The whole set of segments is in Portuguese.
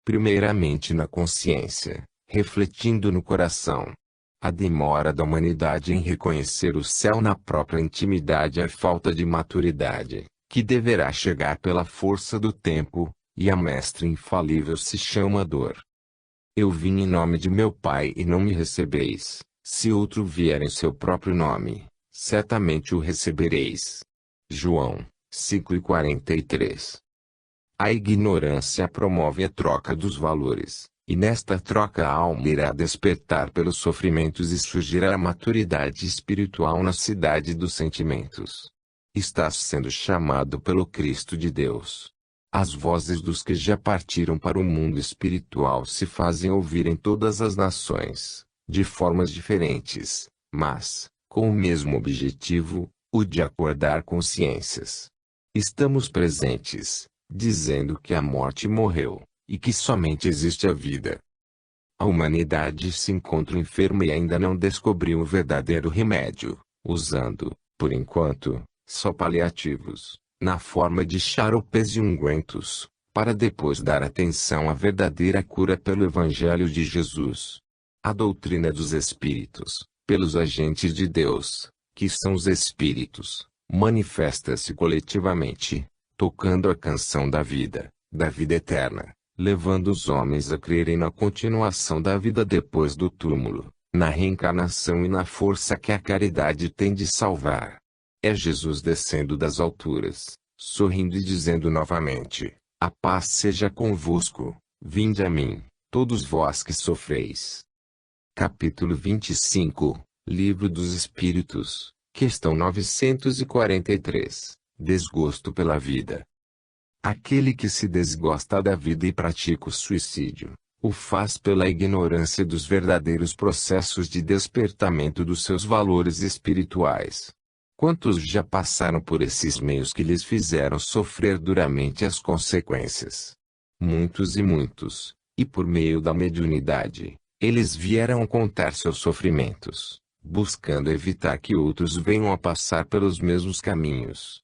primeiramente na consciência, refletindo no coração. A demora da humanidade em reconhecer o céu na própria intimidade é falta de maturidade, que deverá chegar pela força do tempo, e a mestre infalível se chama dor. Eu vim em nome de meu Pai e não me recebeis, se outro vier em seu próprio nome, certamente o recebereis. João 5:43. A ignorância promove a troca dos valores, e nesta troca a alma irá despertar pelos sofrimentos e surgirá a maturidade espiritual na cidade dos sentimentos. Estás sendo chamado pelo Cristo de Deus. As vozes dos que já partiram para o mundo espiritual se fazem ouvir em todas as nações, de formas diferentes, mas, com o mesmo objetivo, o de acordar consciências. Estamos presentes, dizendo que a morte morreu, e que somente existe a vida. A humanidade se encontra enferma e ainda não descobriu o verdadeiro remédio, usando, por enquanto, só paliativos, na forma de xaropes e ungüentos, para depois dar atenção à verdadeira cura pelo Evangelho de Jesus. A doutrina dos Espíritos, pelos agentes de Deus, que são os Espíritos, manifesta-se coletivamente, tocando a canção da vida eterna, levando os homens a crerem na continuação da vida depois do túmulo, na reencarnação e na força que a caridade tem de salvar. É Jesus descendo das alturas, sorrindo e dizendo novamente: a paz seja convosco, vinde a mim, todos vós que sofreis. Capítulo 25, Livro dos Espíritos, questão 943, Desgosto pela vida. Aquele que se desgosta da vida e pratica o suicídio, o faz pela ignorância dos verdadeiros processos de despertamento dos seus valores espirituais. Quantos já passaram por esses meios que lhes fizeram sofrer duramente as consequências? Muitos e muitos, e por meio da mediunidade, eles vieram contar seus sofrimentos, buscando evitar que outros venham a passar pelos mesmos caminhos.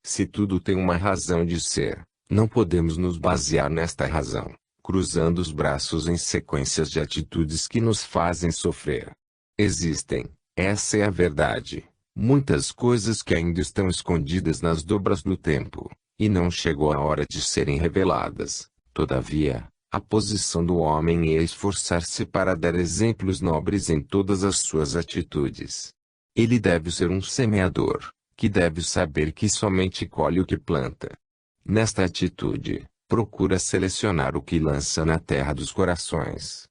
Se tudo tem uma razão de ser, não podemos nos basear nesta razão, cruzando os braços em sequências de atitudes que nos fazem sofrer. Existem, essa é a verdade, muitas coisas que ainda estão escondidas nas dobras do tempo, e não chegou a hora de serem reveladas. Todavia, a posição do homem é esforçar-se para dar exemplos nobres em todas as suas atitudes. Ele deve ser um semeador, que deve saber que somente colhe o que planta. Nesta atitude, procura selecionar o que lança na terra dos corações.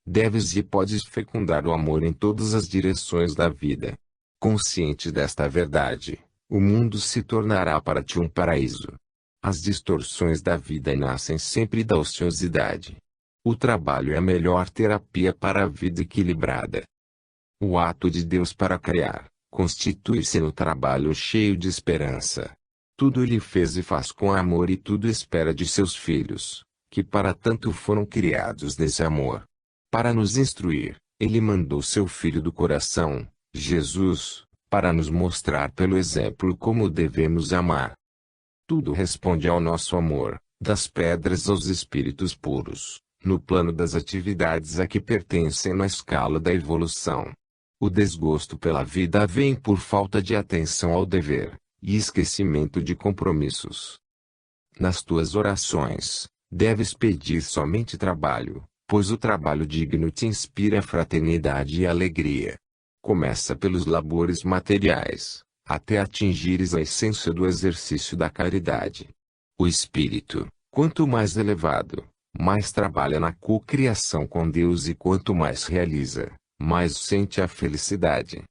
Deves e podes fecundar o amor em todas as direções da vida. Consciente desta verdade, o mundo se tornará para ti um paraíso. As distorções da vida nascem sempre da ociosidade. O trabalho é a melhor terapia para a vida equilibrada. O ato de Deus para criar constitui-se no trabalho cheio de esperança. Tudo ele fez e faz com amor e tudo espera de seus filhos, que para tanto foram criados nesse amor. Para nos instruir, ele mandou seu Filho do coração, Jesus, para nos mostrar pelo exemplo como devemos amar. Tudo responde ao nosso amor, das pedras aos espíritos puros, no plano das atividades a que pertencem na escala da evolução. O desgosto pela vida vem por falta de atenção ao dever, e esquecimento de compromissos. Nas tuas orações, deves pedir somente trabalho, pois o trabalho digno te inspira fraternidade e alegria. Começa pelos labores materiais, até atingires a essência do exercício da caridade. O espírito, quanto mais elevado, mais trabalha na cocriação com Deus e quanto mais realiza, mais sente a felicidade.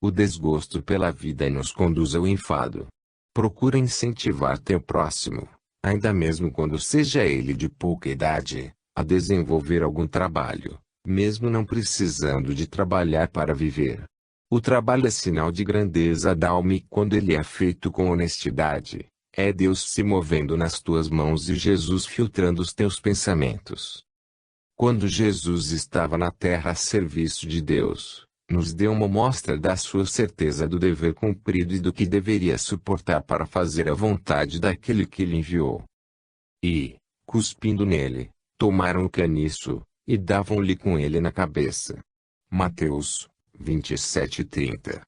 O desgosto pela vida nos conduz ao enfado. Procura incentivar teu próximo, ainda mesmo quando seja ele de pouca idade, a desenvolver algum trabalho, mesmo não precisando de trabalhar para viver. O trabalho é sinal de grandeza da alma e quando ele é feito com honestidade, é Deus se movendo nas tuas mãos e Jesus filtrando os teus pensamentos. Quando Jesus estava na terra a serviço de Deus, nos deu uma mostra da sua certeza do dever cumprido e do que deveria suportar para fazer a vontade daquele que ele enviou. E, cuspindo nele, tomaram o caniço, e davam-lhe com ele na cabeça. Mateus 27:30.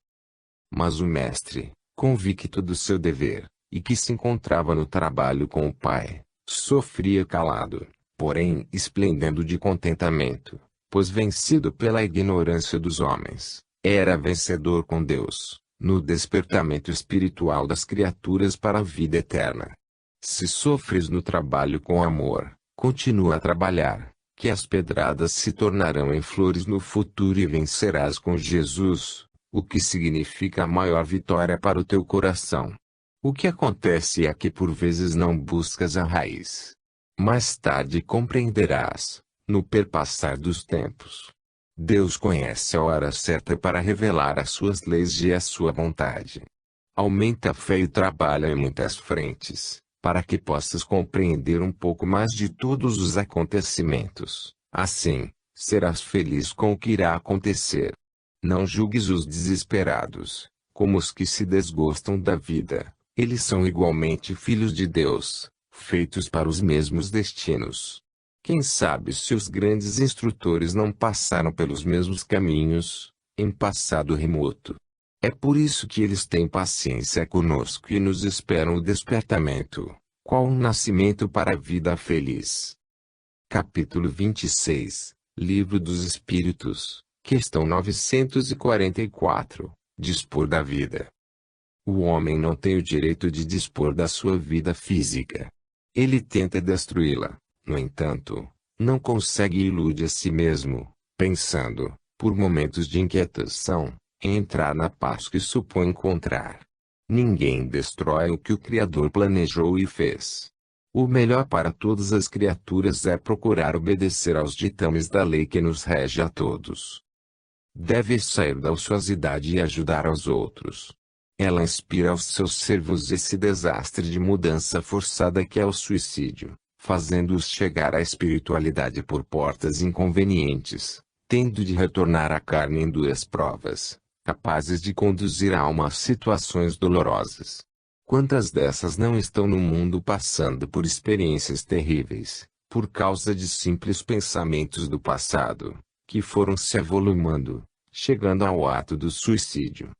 Mas o mestre, convicto do seu dever, e que se encontrava no trabalho com o Pai, sofria calado, porém esplendendo de contentamento, pois vencido pela ignorância dos homens, era vencedor com Deus, no despertamento espiritual das criaturas para a vida eterna. Se sofres no trabalho com amor, continua a trabalhar, que as pedradas se tornarão em flores no futuro e vencerás com Jesus, o que significa a maior vitória para o teu coração. O que acontece é que por vezes não buscas a raiz. Mais tarde compreenderás, no perpassar dos tempos. Deus conhece a hora certa para revelar as suas leis e a sua vontade. Aumenta a fé e trabalha em muitas frentes, para que possas compreender um pouco mais de todos os acontecimentos. Assim, serás feliz com o que irá acontecer. Não julgues os desesperados, como os que se desgostam da vida. Eles são igualmente filhos de Deus, feitos para os mesmos destinos. Quem sabe se os grandes instrutores não passaram pelos mesmos caminhos, em passado remoto. É por isso que eles têm paciência conosco e nos esperam o despertamento, qual um nascimento para a vida feliz. Capítulo 26, Livro dos Espíritos, questão 944, Dispor da vida. O homem não tem o direito de dispor da sua vida física. Ele tenta destruí-la, no entanto, não consegue e ilude a si mesmo, pensando, por momentos de inquietação, em entrar na paz que supõe encontrar. Ninguém destrói o que o Criador planejou e fez. O melhor para todas as criaturas é procurar obedecer aos ditames da lei que nos rege a todos. Deve sair da ociosidade e ajudar aos outros. Ela inspira aos seus servos esse desastre de mudança forçada que é o suicídio, fazendo-os chegar à espiritualidade por portas inconvenientes, tendo de retornar à carne em duras provas, capazes de conduzir a alma a situações dolorosas. Quantas dessas não estão no mundo passando por experiências terríveis, por causa de simples pensamentos do passado, que foram se avolumando, chegando ao ato do suicídio.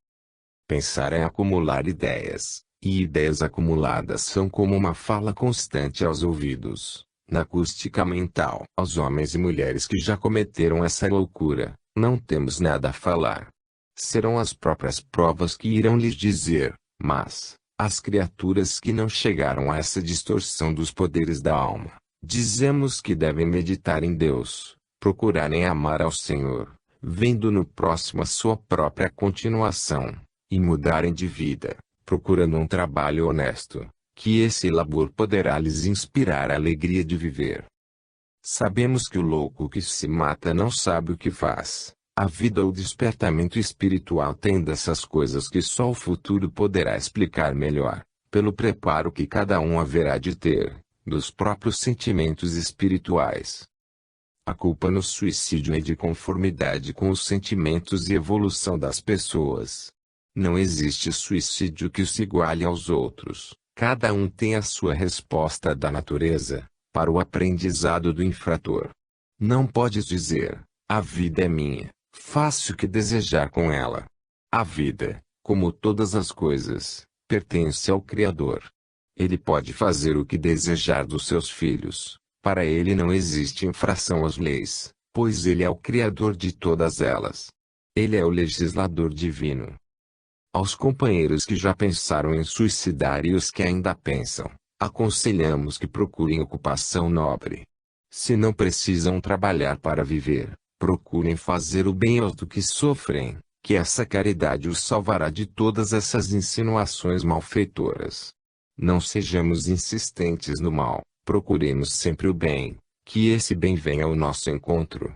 Pensar é acumular ideias, e ideias acumuladas são como uma fala constante aos ouvidos, na acústica mental. Aos homens e mulheres que já cometeram essa loucura, não temos nada a falar. Serão as próprias provas que irão lhes dizer, mas, as criaturas que não chegaram a essa distorção dos poderes da alma, dizemos que devem meditar em Deus, procurarem amar ao Senhor, vendo no próximo a sua própria continuação, e mudarem de vida, procurando um trabalho honesto, que esse labor poderá lhes inspirar a alegria de viver. Sabemos que o louco que se mata não sabe o que faz. A vida ou despertamento espiritual tem dessas coisas que só o futuro poderá explicar melhor, pelo preparo que cada um haverá de ter, dos próprios sentimentos espirituais. A culpa no suicídio é de conformidade com os sentimentos e evolução das pessoas. Não existe suicídio que se iguale aos outros. Cada um tem a sua resposta da natureza, para o aprendizado do infrator. Não podes dizer, a vida é minha, faço o que desejar com ela. A vida, como todas as coisas, pertence ao Criador. Ele pode fazer o que desejar dos seus filhos. Para ele não existe infração às leis, pois ele é o Criador de todas elas. Ele é o legislador divino. Aos companheiros que já pensaram em suicidar e os que ainda pensam, aconselhamos que procurem ocupação nobre. Se não precisam trabalhar para viver, procurem fazer o bem aos do que sofrem, que essa caridade os salvará de todas essas insinuações malfeitoras. Não sejamos insistentes no mal, procuremos sempre o bem, que esse bem venha ao nosso encontro.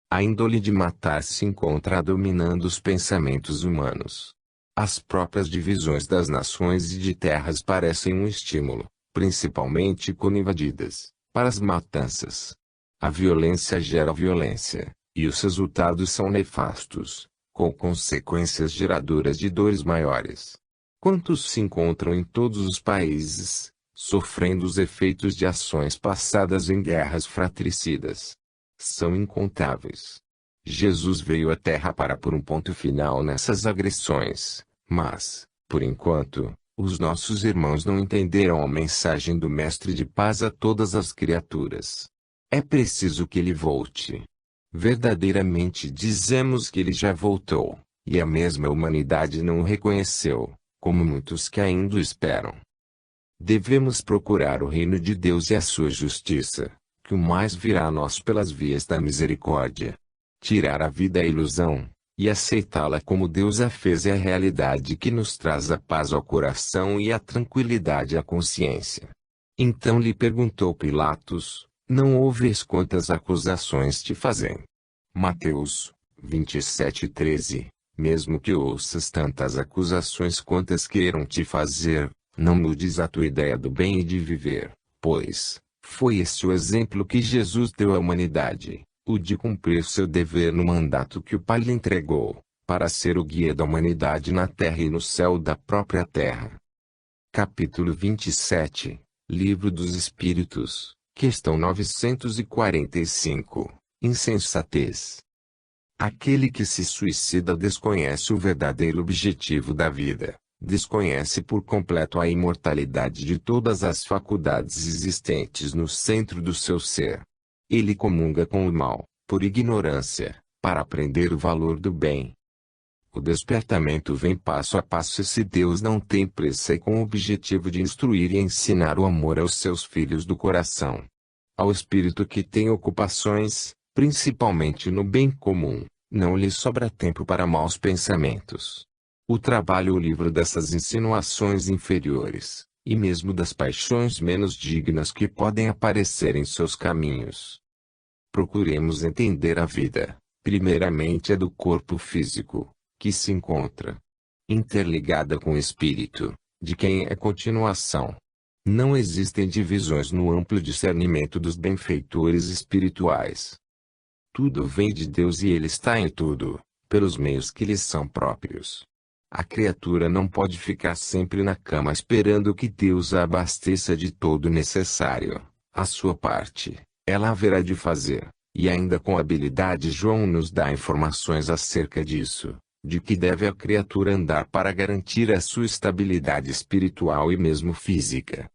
A índole de matar se encontra dominando os pensamentos humanos. As próprias divisões das nações e de terras parecem um estímulo, principalmente quando invadidas, para as matanças. A violência gera violência, e os resultados são nefastos, com consequências geradoras de dores maiores. Quantos se encontram em todos os países, sofrendo os efeitos de ações passadas em guerras fratricidas. São incontáveis. Jesus veio à Terra para pôr um ponto final nessas agressões, mas, por enquanto, os nossos irmãos não entenderam a mensagem do Mestre de paz a todas as criaturas. É preciso que ele volte. Verdadeiramente dizemos que ele já voltou, e a mesma humanidade não o reconheceu, como muitos que ainda o esperam. Devemos procurar o reino de Deus e a sua justiça, que o mais virá a nós pelas vias da misericórdia. Tirar a vida é ilusão, e aceitá-la como Deus a fez é a realidade que nos traz a paz ao coração e a tranquilidade à consciência. Então lhe perguntou Pilatos: não ouves quantas acusações te fazem? Mateus 27:13. Mesmo que ouças tantas acusações quantas queiram te fazer, não mudes a tua ideia do bem e de viver, pois foi esse o exemplo que Jesus deu à humanidade, o de cumprir seu dever no mandato que o Pai lhe entregou, para ser o guia da humanidade na terra e no céu da própria terra. Capítulo 27, Livro dos Espíritos, questão 945, Insensatez. Aquele que se suicida desconhece o verdadeiro objetivo da vida. Desconhece por completo a imortalidade de todas as faculdades existentes no centro do seu ser. Ele comunga com o mal, por ignorância, para aprender o valor do bem. O despertamento vem passo a passo e se Deus não tem pressa e com o objetivo de instruir e ensinar o amor aos seus filhos do coração. Ao espírito que tem ocupações, principalmente no bem comum, não lhe sobra tempo para maus pensamentos. O trabalho o livro dessas insinuações inferiores, e mesmo das paixões menos dignas que podem aparecer em seus caminhos. Procuremos entender a vida, primeiramente a do corpo físico, que se encontra interligada com o espírito, de quem é continuação. Não existem divisões no amplo discernimento dos benfeitores espirituais. Tudo vem de Deus e Ele está em tudo, pelos meios que lhe são próprios. A criatura não pode ficar sempre na cama esperando que Deus a abasteça de todo o necessário. A sua parte, ela haverá de fazer, e ainda com habilidade João nos dá informações acerca disso, de que deve a criatura andar para garantir a sua estabilidade espiritual e mesmo física.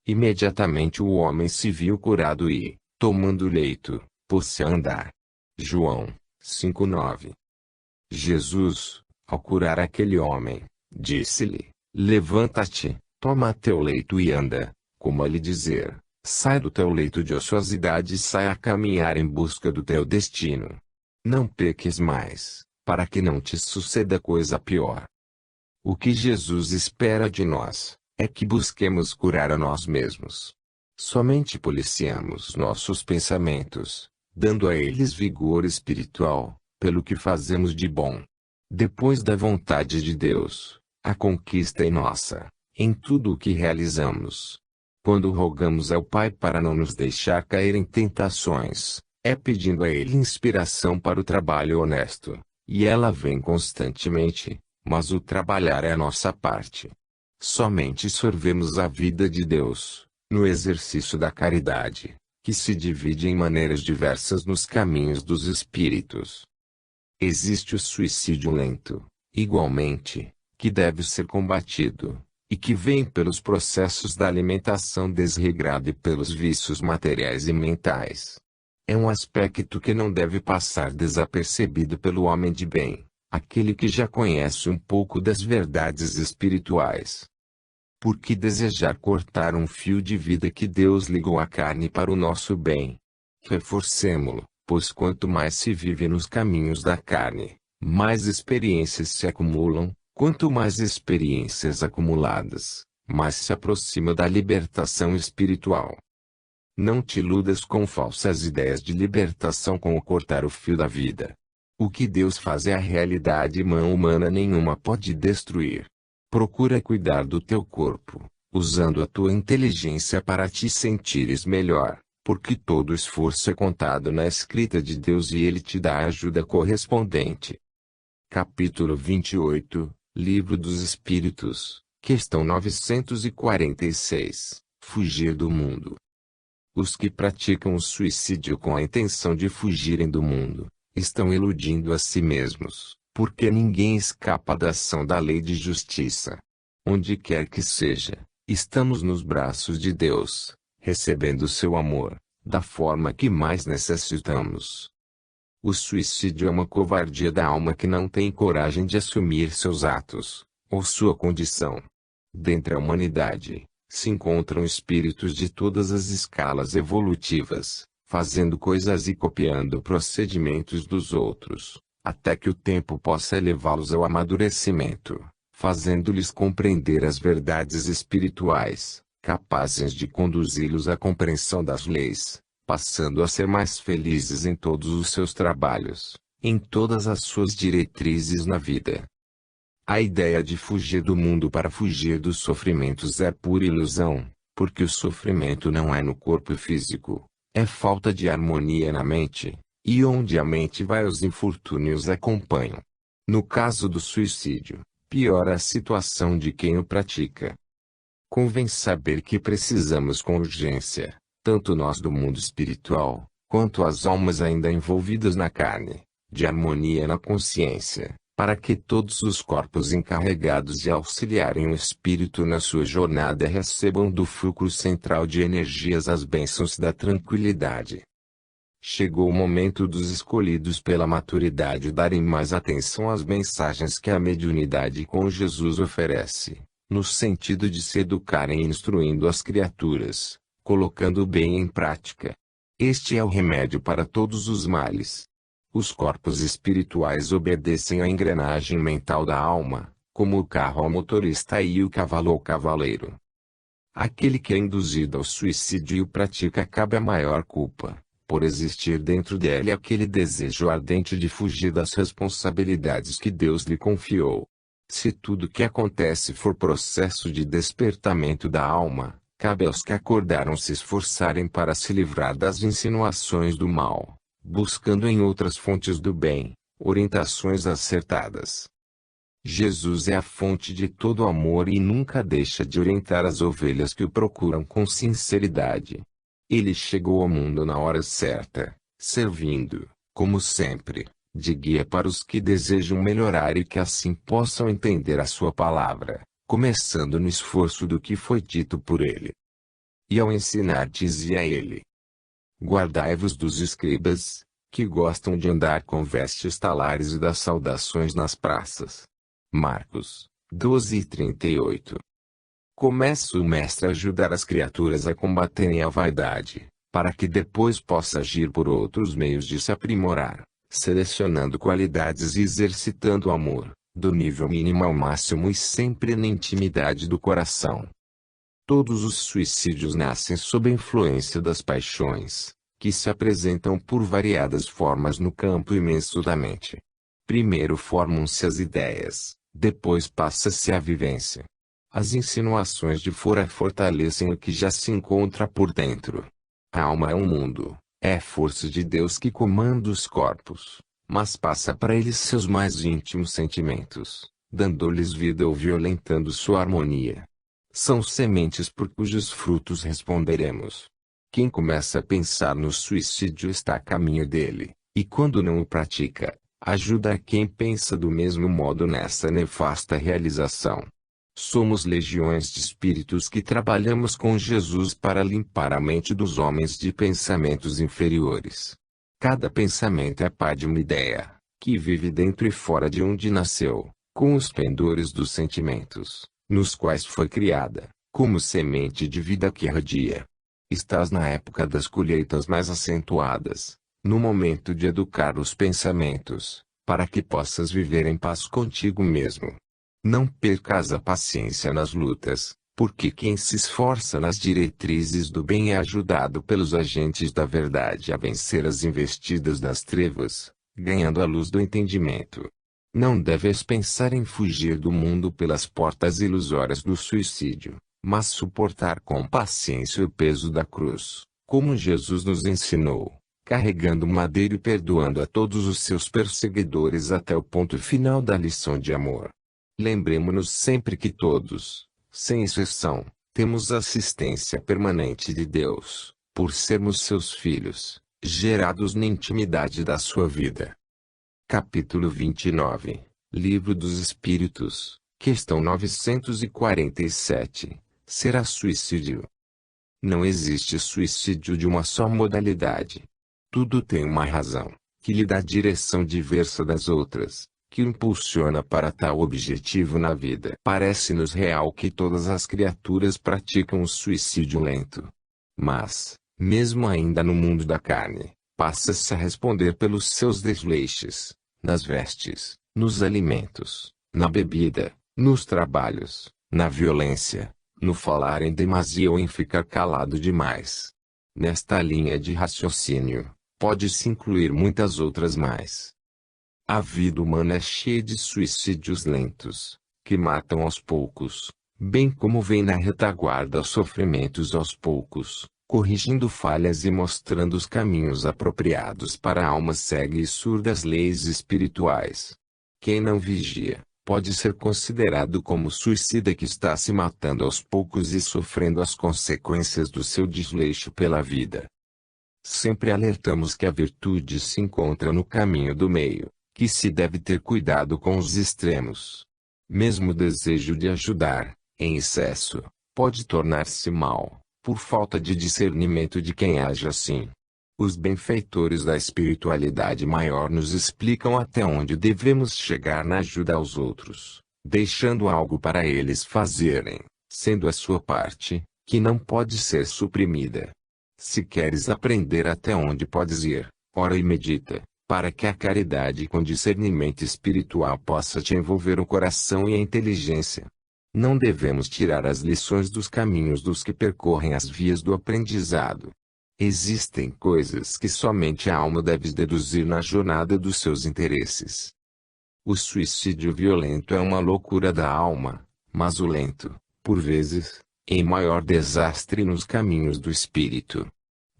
Imediatamente o homem se viu curado e, tomando o leito, pôs-se a andar. João 5:9. Jesus, ao curar aquele homem, disse-lhe: levanta-te, toma teu leito e anda, como a lhe dizer: sai do teu leito de ociosidade e sai a caminhar em busca do teu destino. Não peques mais, para que não te suceda coisa pior. O que Jesus espera de nós, é que busquemos curar a nós mesmos. Somente policiamos nossos pensamentos, dando a eles vigor espiritual, pelo que fazemos de bom. Depois da vontade de Deus, a conquista é nossa, em tudo o que realizamos. Quando rogamos ao Pai para não nos deixar cair em tentações, é pedindo a Ele inspiração para o trabalho honesto, e ela vem constantemente, mas o trabalhar é a nossa parte. Somente sorvemos a vida de Deus, no exercício da caridade, que se divide em maneiras diversas nos caminhos dos espíritos. Existe o suicídio lento, igualmente, que deve ser combatido, e que vem pelos processos da alimentação desregrada e pelos vícios materiais e mentais. É um aspecto que não deve passar desapercebido pelo homem de bem, aquele que já conhece um pouco das verdades espirituais. Por que desejar cortar um fio de vida que Deus ligou à carne para o nosso bem? Reforcemo-lo, pois quanto mais se vive nos caminhos da carne, mais experiências se acumulam, quanto mais experiências acumuladas, mais se aproxima da libertação espiritual. Não te iludas com falsas ideias de libertação com o cortar o fio da vida. O que Deus faz é a realidade e mão humana nenhuma pode destruir. Procura cuidar do teu corpo, usando a tua inteligência para te sentires melhor, porque todo esforço é contado na escrita de Deus e Ele te dá a ajuda correspondente. Capítulo 28, Livro dos Espíritos, questão 946, Fugir do mundo. Os que praticam o suicídio com a intenção de fugirem do mundo, estão iludindo a si mesmos, porque ninguém escapa da ação da lei de justiça. Onde quer que seja, estamos nos braços de Deus, recebendo seu amor, da forma que mais necessitamos. O suicídio é uma covardia da alma que não tem coragem de assumir seus atos, ou sua condição. Dentre a humanidade, se encontram espíritos de todas as escalas evolutivas, fazendo coisas e copiando procedimentos dos outros, até que o tempo possa levá-los ao amadurecimento, fazendo-lhes compreender as verdades espirituais, capazes de conduzi-los à compreensão das leis, passando a ser mais felizes em todos os seus trabalhos, em todas as suas diretrizes na vida. A ideia de fugir do mundo para fugir dos sofrimentos é pura ilusão, porque o sofrimento não é no corpo físico, é falta de harmonia na mente, e onde a mente vai os infortúnios acompanham. No caso do suicídio, piora a situação de quem o pratica. Convém saber que precisamos com urgência, tanto nós do mundo espiritual, quanto as almas ainda envolvidas na carne, de harmonia na consciência, para que todos os corpos encarregados de auxiliarem o espírito na sua jornada recebam do fulcro central de energias as bênçãos da tranquilidade. Chegou o momento dos escolhidos pela maturidade darem mais atenção às mensagens que a mediunidade com Jesus oferece, no sentido de se educarem instruindo as criaturas, colocando o bem em prática. Este é o remédio para todos os males. Os corpos espirituais obedecem à engrenagem mental da alma, como o carro ao motorista e o cavalo ao cavaleiro. Aquele que é induzido ao suicídio e o pratica cabe a maior culpa, por existir dentro dele aquele desejo ardente de fugir das responsabilidades que Deus lhe confiou. Se tudo que acontece for processo de despertamento da alma, cabe aos que acordaram se esforçarem para se livrar das insinuações do mal, buscando em outras fontes do bem, orientações acertadas. Jesus é a fonte de todo amor e nunca deixa de orientar as ovelhas que o procuram com sinceridade. Ele chegou ao mundo na hora certa, servindo, como sempre, de guia para os que desejam melhorar e que assim possam entender a sua palavra, começando no esforço do que foi dito por ele. E ao ensinar dizia ele: guardai-vos dos escribas, que gostam de andar com vestes talares e das saudações nas praças. Marcos 12:38. Começa o mestre a ajudar as criaturas a combaterem a vaidade, para que depois possa agir por outros meios de se aprimorar, selecionando qualidades e exercitando o amor, do nível mínimo ao máximo e sempre na intimidade do coração. Todos os suicídios nascem sob a influência das paixões, que se apresentam por variadas formas no campo imenso da mente. Primeiro formam-se as ideias, depois passa-se a vivência. As insinuações de fora fortalecem o que já se encontra por dentro. A alma é um mundo, é força de Deus que comanda os corpos, mas passa para eles seus mais íntimos sentimentos, dando-lhes vida ou violentando sua harmonia. São sementes por cujos frutos responderemos. Quem começa a pensar no suicídio está a caminho dele, e quando não o pratica, ajuda a quem pensa do mesmo modo nessa nefasta realização. Somos legiões de espíritos que trabalhamos com Jesus para limpar a mente dos homens de pensamentos inferiores. Cada pensamento é pai de uma ideia, que vive dentro e fora de onde nasceu, com os pendores dos sentimentos, nos quais foi criada, como semente de vida que irradia. Estás na época das colheitas mais acentuadas, no momento de educar os pensamentos, para que possas viver em paz contigo mesmo. Não percas a paciência nas lutas, porque quem se esforça nas diretrizes do bem é ajudado pelos agentes da verdade a vencer as investidas das trevas, ganhando a luz do entendimento. Não deves pensar em fugir do mundo pelas portas ilusórias do suicídio, mas suportar com paciência o peso da cruz, como Jesus nos ensinou, carregando madeira e perdoando a todos os seus perseguidores até o ponto final da lição de amor. Lembremo-nos sempre que todos, sem exceção, Temos assistência permanente de Deus, por sermos seus filhos, gerados na intimidade da sua vida. Capítulo 29, Livro dos Espíritos, questão 947. Será suicídio? Não existe suicídio de uma só modalidade. Tudo tem uma razão, que lhe dá direção diversa das outras, que o impulsiona para tal objetivo na vida. Parece-nos real que todas as criaturas praticam o suicídio lento. Mas, mesmo ainda no mundo da carne, passa-se a responder pelos seus desleixes, nas vestes, nos alimentos, na bebida, nos trabalhos, na violência, no falar em demasia ou em ficar calado demais. Nesta linha de raciocínio, pode-se incluir muitas outras mais. A vida humana é cheia de suicídios lentos, que matam aos poucos, bem como vêm na retaguarda sofrimentos aos poucos, corrigindo falhas e mostrando os caminhos apropriados para a alma cega e surda às leis espirituais. Quem não vigia, pode ser considerado como suicida que está se matando aos poucos e sofrendo as consequências do seu desleixo pela vida. Sempre alertamos que a virtude se encontra no caminho do meio, que se deve ter cuidado com os extremos. Mesmo o desejo de ajudar, em excesso, pode tornar-se mal, por falta de discernimento de quem age assim. Os benfeitores da espiritualidade maior nos explicam até onde devemos chegar na ajuda aos outros, deixando algo para eles fazerem, sendo a sua parte, que não pode ser suprimida. Se queres aprender até onde podes ir, ora e medita, para que a caridade com discernimento espiritual possa te envolver o coração e a inteligência. Não devemos tirar as lições dos caminhos dos que percorrem as vias do aprendizado. Existem coisas que somente a alma deve deduzir na jornada dos seus interesses. O suicídio violento é uma loucura da alma, mas o lento, por vezes, é maior desastre nos caminhos do espírito.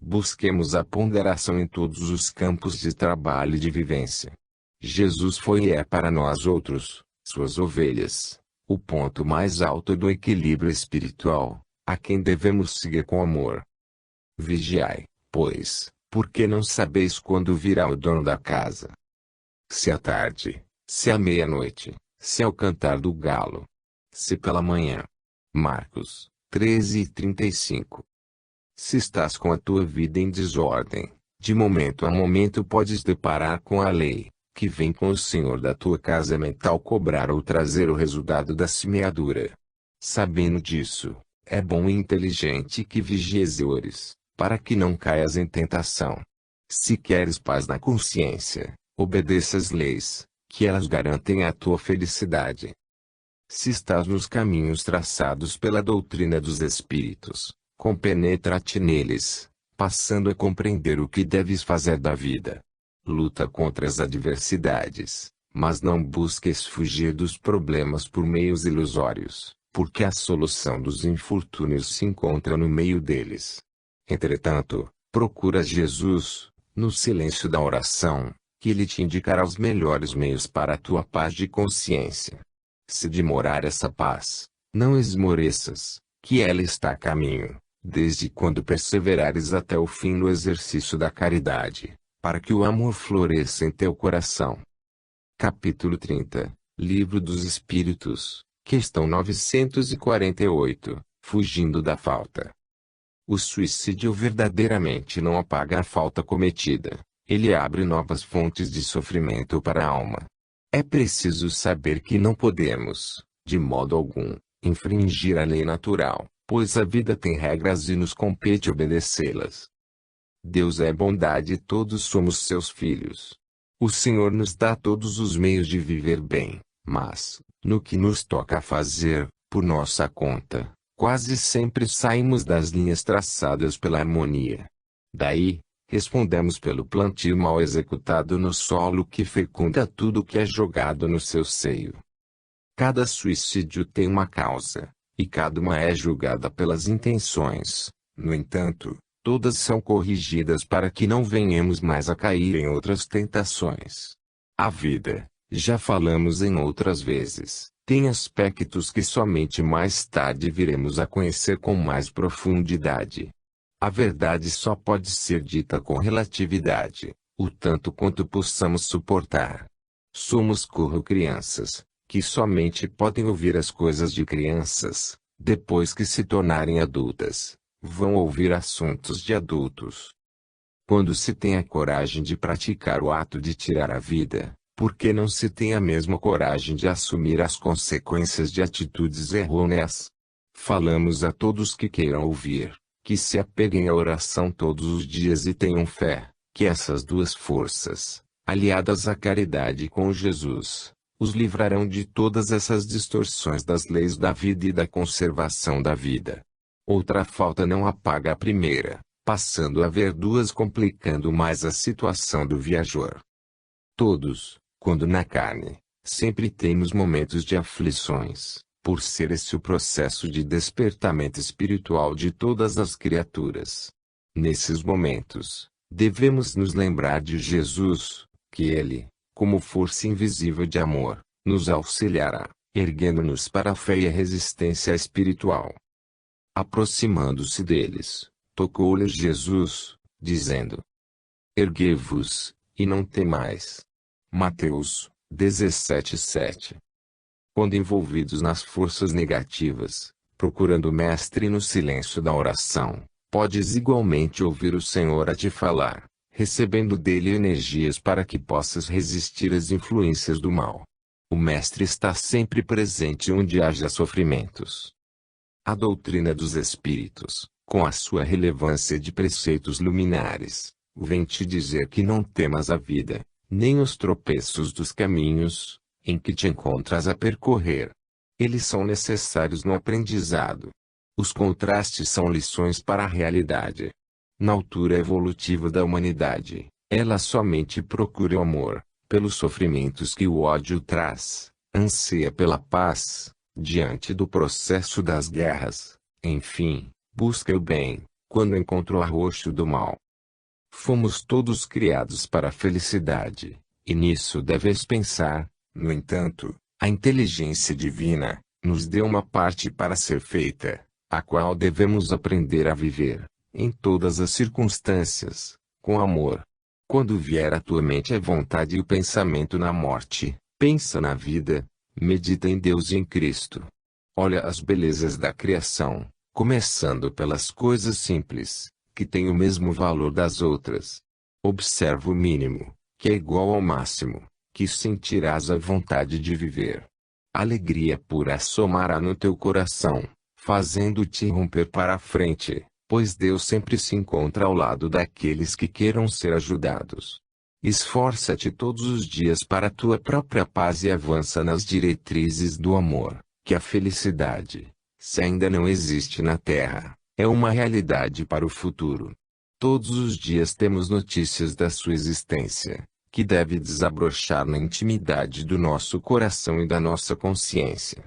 Busquemos a ponderação em todos os campos de trabalho e de vivência. Jesus foi e é para nós outros, suas ovelhas, o ponto mais alto do equilíbrio espiritual, a quem devemos seguir com amor. Vigiai, pois, porque não sabeis quando virá o dono da casa. Se à tarde, se à meia-noite, se ao cantar do galo, se pela manhã. Marcos 13:35. Se estás com a tua vida em desordem, de momento a momento podes deparar com a lei, que vem com o senhor da tua casa mental cobrar ou trazer o resultado da semeadura. Sabendo disso, é bom e inteligente que vigies e ores, para que não caias em tentação. Se queres paz na consciência, obedeça às leis, que elas garantem a tua felicidade. Se estás nos caminhos traçados pela doutrina dos espíritos, compenetra-te neles, passando a compreender o que deves fazer da vida. Luta contra as adversidades, mas não busques fugir dos problemas por meios ilusórios, porque a solução dos infortúnios se encontra no meio deles. Entretanto, procura Jesus, no silêncio da oração, que ele te indicará os melhores meios para a tua paz de consciência. Se demorar essa paz, não esmoreças, que ela está a caminho, desde quando perseverares até o fim no exercício da caridade, para que o amor floresça em teu coração. Capítulo 30, Livro dos Espíritos, questão 948, Fugindo da falta. O suicídio verdadeiramente não apaga a falta cometida, ele abre novas fontes de sofrimento para a alma. É preciso saber que não podemos, de modo algum, infringir a lei natural, pois a vida tem regras e nos compete obedecê-las. Deus é bondade e todos somos seus filhos. O Senhor nos dá todos os meios de viver bem, mas, no que nos toca fazer, por nossa conta, quase sempre saímos das linhas traçadas pela harmonia. Daí, respondemos pelo plantio mal executado no solo que fecunda tudo que é jogado no seu seio. Cada suicídio tem uma causa, e cada uma é julgada pelas intenções. No entanto, todas são corrigidas para que não venhamos mais a cair em outras tentações. A vida, já falamos em outras vezes, Tem aspectos que somente mais tarde viremos a conhecer com mais profundidade. A verdade só pode ser dita com relatividade, o tanto quanto possamos suportar. Somos crianças, que somente podem ouvir as coisas de crianças, depois que se tornarem adultas, vão ouvir assuntos de adultos. Quando se tem a coragem de praticar o ato de tirar a vida, por que não se tem a mesma coragem de assumir as consequências de atitudes errôneas? Falamos a todos que queiram ouvir, que se apeguem à oração todos os dias e tenham fé, que essas duas forças, aliadas à caridade com Jesus, os livrarão de todas essas distorções das leis da vida e da conservação da vida. Outra falta não apaga a primeira, passando a haver duas complicando mais a situação do viajor. Todos, quando na carne, sempre temos momentos de aflições, por ser esse o processo de despertamento espiritual de todas as criaturas. Nesses momentos, devemos nos lembrar de Jesus, que Ele, como força invisível de amor, nos auxiliará, erguendo-nos para a fé e a resistência espiritual. Aproximando-se deles, tocou-lhes Jesus, dizendo: Erguei-vos, e não temais. Mateus 17:7. Quando envolvidos nas forças negativas, procurando o Mestre no silêncio da oração, podes igualmente ouvir o Senhor a te falar, recebendo dele energias para que possas resistir às influências do mal. O Mestre está sempre presente onde haja sofrimentos. A doutrina dos Espíritos, com a sua relevância de preceitos luminares, vem te dizer que não temas a vida, nem os tropeços dos caminhos, em que te encontras a percorrer. Eles são necessários no aprendizado. Os contrastes são lições para a realidade. Na altura evolutiva da humanidade, ela somente procura o amor, pelos sofrimentos que o ódio traz, anseia pela paz, diante do processo das guerras, enfim, busca o bem, quando encontra o arroxo do mal. Fomos todos criados para a felicidade, e nisso deves pensar. No entanto, a inteligência divina nos deu uma parte para ser feita, a qual devemos aprender a viver, em todas as circunstâncias, com amor. Quando vier à tua mente a vontade e o pensamento na morte, pensa na vida, medita em Deus e em Cristo. Olha as belezas da criação, começando pelas coisas simples, que têm o mesmo valor das outras. Observa o mínimo, que é igual ao máximo, que sentirás a vontade de viver. Alegria pura assomará no teu coração, fazendo-te romper para a frente, pois Deus sempre se encontra ao lado daqueles que queiram ser ajudados. Esforça-te todos os dias para a tua própria paz e avança nas diretrizes do amor, que a felicidade, se ainda não existe na Terra, é uma realidade para o futuro. Todos os dias temos notícias da sua existência, que deve desabrochar na intimidade do nosso coração e da nossa consciência.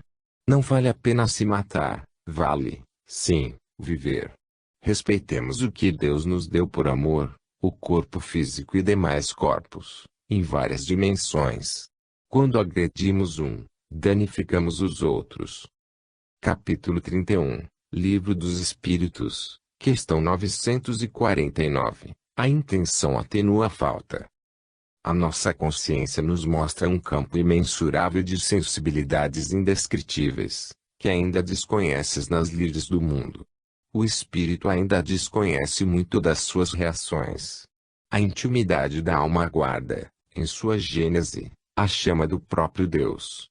Não vale a pena se matar, vale, sim, viver. Respeitemos o que Deus nos deu por amor, o corpo físico e demais corpos, em várias dimensões. Quando agredimos um, danificamos os outros. Capítulo 31, Livro dos Espíritos, questão 949. A intenção atenua a falta. A nossa consciência nos mostra um campo imensurável de sensibilidades indescritíveis, que ainda desconheces nas lides do mundo. O espírito ainda desconhece muito das suas reações. A intimidade da alma guarda, em sua gênese, a chama do próprio Deus.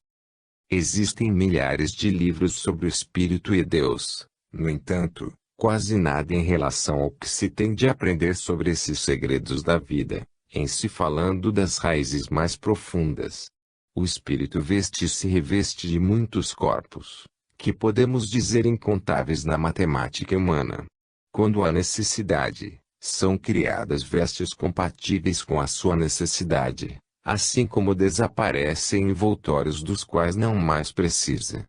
Existem milhares de livros sobre o espírito e Deus, no entanto, quase nada em relação ao que se tem de aprender sobre esses segredos da vida, em se falando das raízes mais profundas. O espírito veste-se e reveste de muitos corpos, que podemos dizer incontáveis na matemática humana. Quando há necessidade, são criadas vestes compatíveis com a sua necessidade, assim como desaparecem envoltórios dos quais não mais precisa.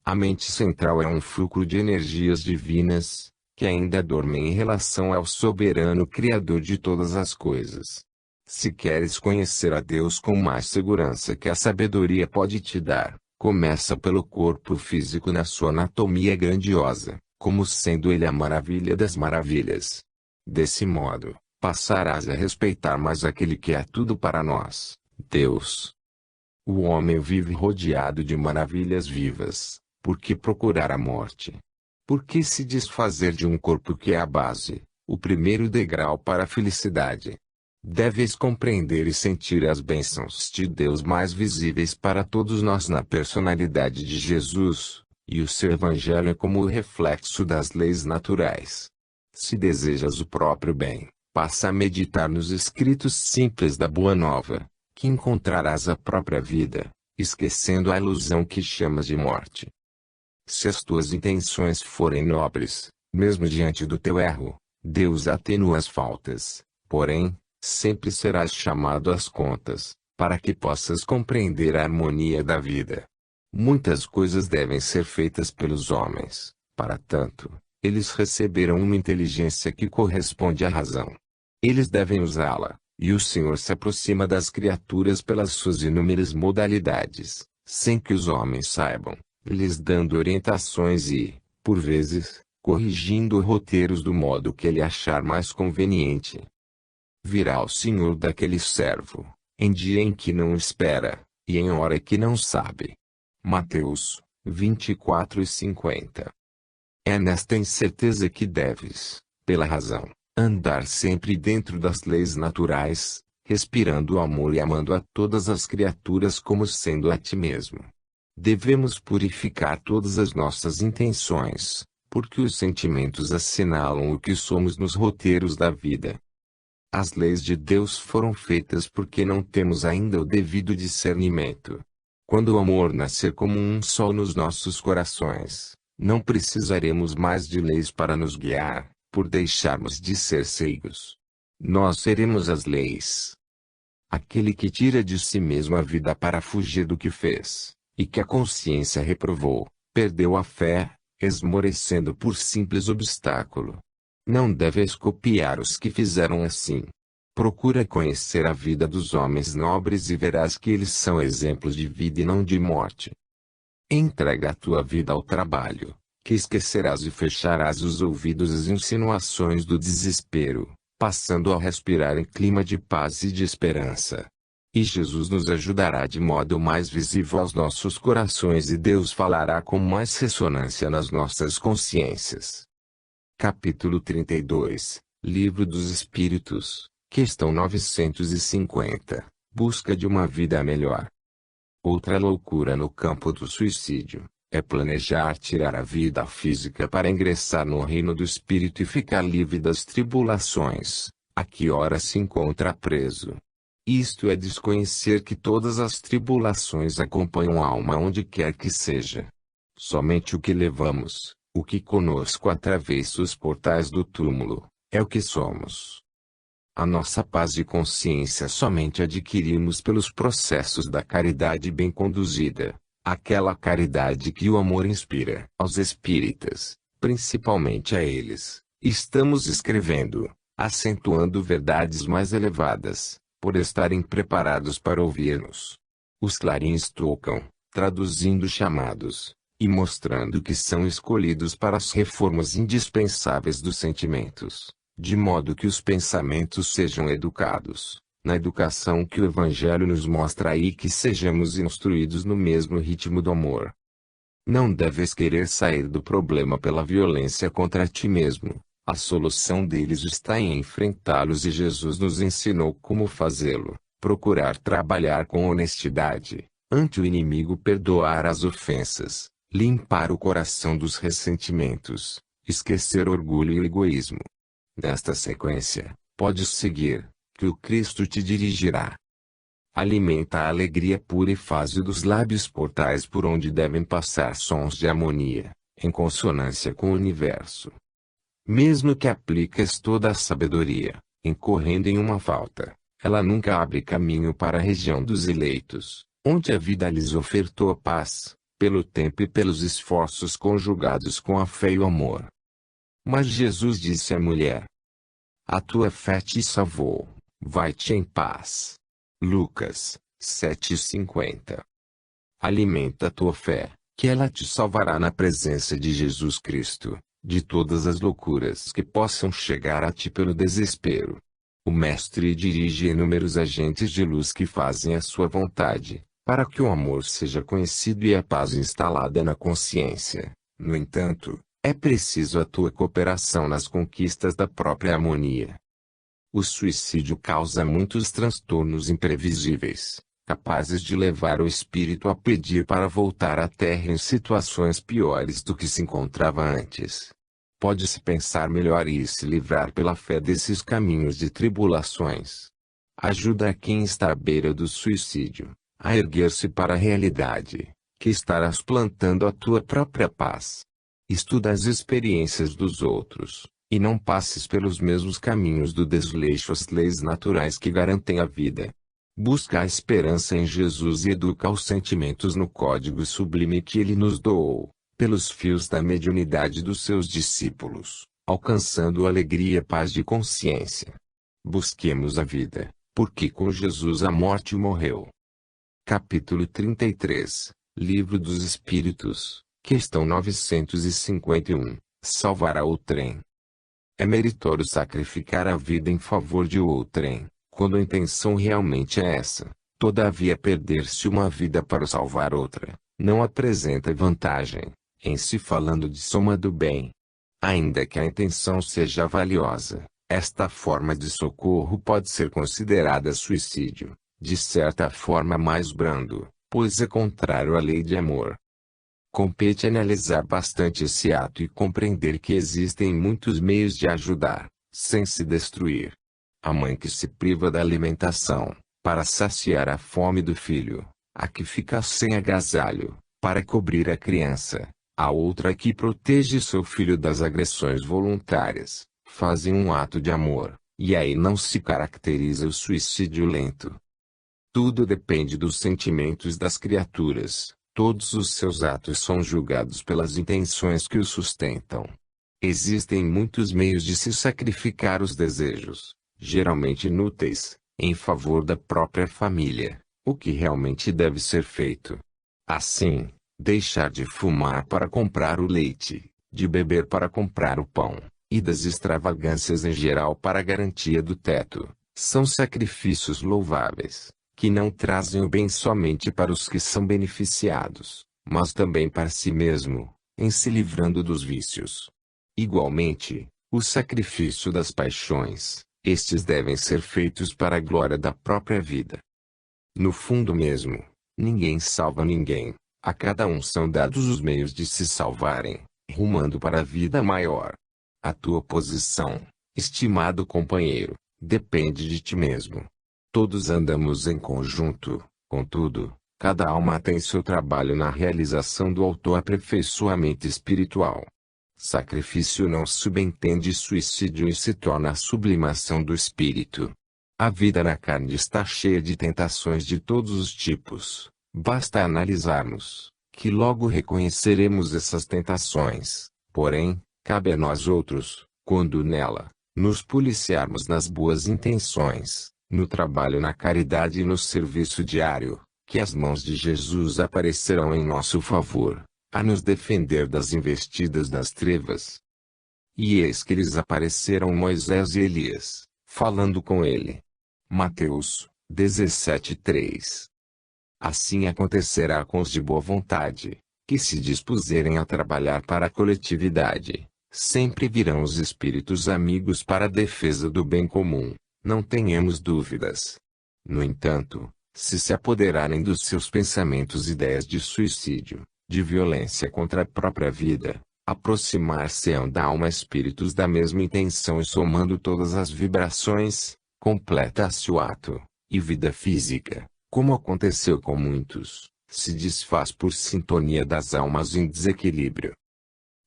A mente central é um fulcro de energias divinas, que ainda dormem em relação ao soberano Criador de todas as coisas. Se queres conhecer a Deus com mais segurança que a sabedoria pode te dar, Começa pelo corpo físico na sua anatomia grandiosa, como sendo ele a maravilha das maravilhas. Desse modo, passarás a respeitar mais aquele que é tudo para nós, Deus. O homem vive rodeado de maravilhas vivas. Por que procurar a morte? Por que se desfazer de um corpo que é a base, o primeiro degrau para a felicidade? Deves compreender e sentir as bênçãos de Deus mais visíveis para todos nós na personalidade de Jesus, e o seu Evangelho é como o reflexo das leis naturais. Se desejas o próprio bem, passa a meditar nos escritos simples da Boa Nova, que encontrarás a própria vida, esquecendo a ilusão que chamas de morte. Se as tuas intenções forem nobres, mesmo diante do teu erro, Deus atenua as faltas, porém, sempre serás chamado às contas, para que possas compreender a harmonia da vida. Muitas coisas devem ser feitas pelos homens, para tanto, eles receberam uma inteligência que corresponde à razão. Eles devem usá-la, e o Senhor se aproxima das criaturas pelas suas inúmeras modalidades, sem que os homens saibam, lhes dando orientações e, por vezes, corrigindo roteiros do modo que ele achar mais conveniente. Virá o Senhor daquele servo, em dia em que não espera, e em hora que não sabe. Mateus 24:50. É nesta incerteza que deves, pela razão, andar sempre dentro das leis naturais, respirando o amor e amando a todas as criaturas como sendo a ti mesmo. Devemos purificar todas as nossas intenções, porque os sentimentos assinalam o que somos nos roteiros da vida. As leis de Deus foram feitas porque não temos ainda o devido discernimento. Quando o amor nascer como um sol nos nossos corações, não precisaremos mais de leis para nos guiar, por deixarmos de ser ceigos. Nós seremos as leis. Aquele que tira de si mesmo a vida para fugir do que fez, e que a consciência reprovou, perdeu a fé, esmorecendo por simples obstáculo. Não deves copiar os que fizeram assim. Procura conhecer a vida dos homens nobres e verás que eles são exemplos de vida e não de morte. Entrega a tua vida ao trabalho, que esquecerás e fecharás os ouvidos às insinuações do desespero, passando a respirar em clima de paz e de esperança. E Jesus nos ajudará de modo mais visível aos nossos corações e Deus falará com mais ressonância nas nossas consciências. Capítulo 32, Livro dos Espíritos, questão 950, Busca de uma vida melhor. Outra loucura no campo do suicídio, é planejar tirar a vida física para ingressar no reino do espírito e ficar livre das tribulações, a que ora se encontra preso. Isto é desconhecer que todas as tribulações acompanham a alma onde quer que seja. Somente o que levamos, o que conosco atravessa os portais do túmulo, é o que somos. A nossa paz de consciência somente adquirimos pelos processos da caridade bem conduzida, aquela caridade que o amor inspira. Aos espíritas, principalmente a eles, estamos escrevendo, acentuando verdades mais elevadas, por estarem preparados para ouvir-nos. Os clarins tocam, traduzindo chamados, e mostrando que são escolhidos para as reformas indispensáveis dos sentimentos, de modo que os pensamentos sejam educados, na educação que o Evangelho nos mostra aí, que sejamos instruídos no mesmo ritmo do amor. Não deves querer sair do problema pela violência contra ti mesmo, a solução deles está em enfrentá-los e Jesus nos ensinou como fazê-lo, procurar trabalhar com honestidade, ante o inimigo perdoar as ofensas, limpar o coração dos ressentimentos, esquecer orgulho e egoísmo. Nesta sequência, podes seguir, que o Cristo te dirigirá. Alimenta a alegria pura e faze dos lábios portais por onde devem passar sons de harmonia, em consonância com o universo. Mesmo que apliques toda a sabedoria, incorrendo em uma falta, ela nunca abre caminho para a região dos eleitos, onde a vida lhes ofertou a paz, pelo tempo e pelos esforços conjugados com a fé e o amor. Mas Jesus disse à mulher: a tua fé te salvou, vai-te em paz. Lucas 7:50. Alimenta a tua fé, que ela te salvará na presença de Jesus Cristo, de todas as loucuras que possam chegar a ti pelo desespero. O Mestre dirige inúmeros agentes de luz que fazem a sua vontade, para que o amor seja conhecido e a paz instalada na consciência. No entanto, é preciso a tua cooperação nas conquistas da própria harmonia. O suicídio causa muitos transtornos imprevisíveis, capazes de levar o espírito a pedir para voltar à Terra em situações piores do que se encontrava antes. Pode-se pensar melhor e se livrar pela fé desses caminhos de tribulações. Ajuda a quem está à beira do suicídio, a erguer-se para a realidade, que estarás plantando a tua própria paz. Estuda as experiências dos outros, e não passes pelos mesmos caminhos do desleixo às leis naturais que garantem a vida. Busca a esperança em Jesus e educa os sentimentos no código sublime que ele nos doou, pelos fios da mediunidade dos seus discípulos, alcançando alegria e paz de consciência. Busquemos a vida, porque com Jesus a morte morreu. Capítulo 33, Livro dos Espíritos, questão 951, salvará outrem. É meritório sacrificar a vida em favor de outrem, quando a intenção realmente é essa. Todavia perder-se uma vida para salvar outra, não apresenta vantagem, em se falando de soma do bem. Ainda que a intenção seja valiosa, esta forma de socorro pode ser considerada suicídio, de certa forma mais brando, pois é contrário à lei de amor. Compete analisar bastante esse ato e compreender que existem muitos meios de ajudar, sem se destruir. A mãe que se priva da alimentação, para saciar a fome do filho, a que fica sem agasalho, para cobrir a criança, a outra que protege seu filho das agressões voluntárias, fazem um ato de amor, e aí não se caracteriza o suicídio lento. Tudo depende dos sentimentos das criaturas. Todos os seus atos são julgados pelas intenções que os sustentam. Existem muitos meios de se sacrificar os desejos, geralmente inúteis, em favor da própria família, o que realmente deve ser feito. Assim, deixar de fumar para comprar o leite, de beber para comprar o pão, e das extravagâncias em geral para a garantia do teto, são sacrifícios louváveis, que não trazem o bem somente para os que são beneficiados, mas também para si mesmo, em se livrando dos vícios. Igualmente, o sacrifício das paixões, estes devem ser feitos para a glória da própria vida. No fundo mesmo, ninguém salva ninguém, a cada um são dados os meios de se salvarem, rumando para a vida maior. A tua posição, estimado companheiro, depende de ti mesmo. Todos andamos em conjunto, contudo, cada alma tem seu trabalho na realização do autoaperfeiçoamento espiritual. Sacrifício não subentende suicídio e se torna a sublimação do espírito. A vida na carne está cheia de tentações de todos os tipos, basta analisarmos, que logo reconheceremos essas tentações. Porém, cabe a nós outros, quando nela, nos policiarmos nas boas intenções, no trabalho na caridade e no serviço diário, que as mãos de Jesus aparecerão em nosso favor, a nos defender das investidas das trevas. E eis que lhes apareceram Moisés e Elias, falando com ele. Mateus 17:3. Assim acontecerá com os de boa vontade, que se dispuserem a trabalhar para a coletividade. Sempre virão os espíritos amigos para a defesa do bem comum. Não tenhamos dúvidas. No entanto, se apoderarem dos seus pensamentos ideias de suicídio, de violência contra a própria vida, aproximar-se-ão da alma espíritos da mesma intenção e somando todas as vibrações, completa-se o ato, e vida física, como aconteceu com muitos, se desfaz por sintonia das almas em desequilíbrio.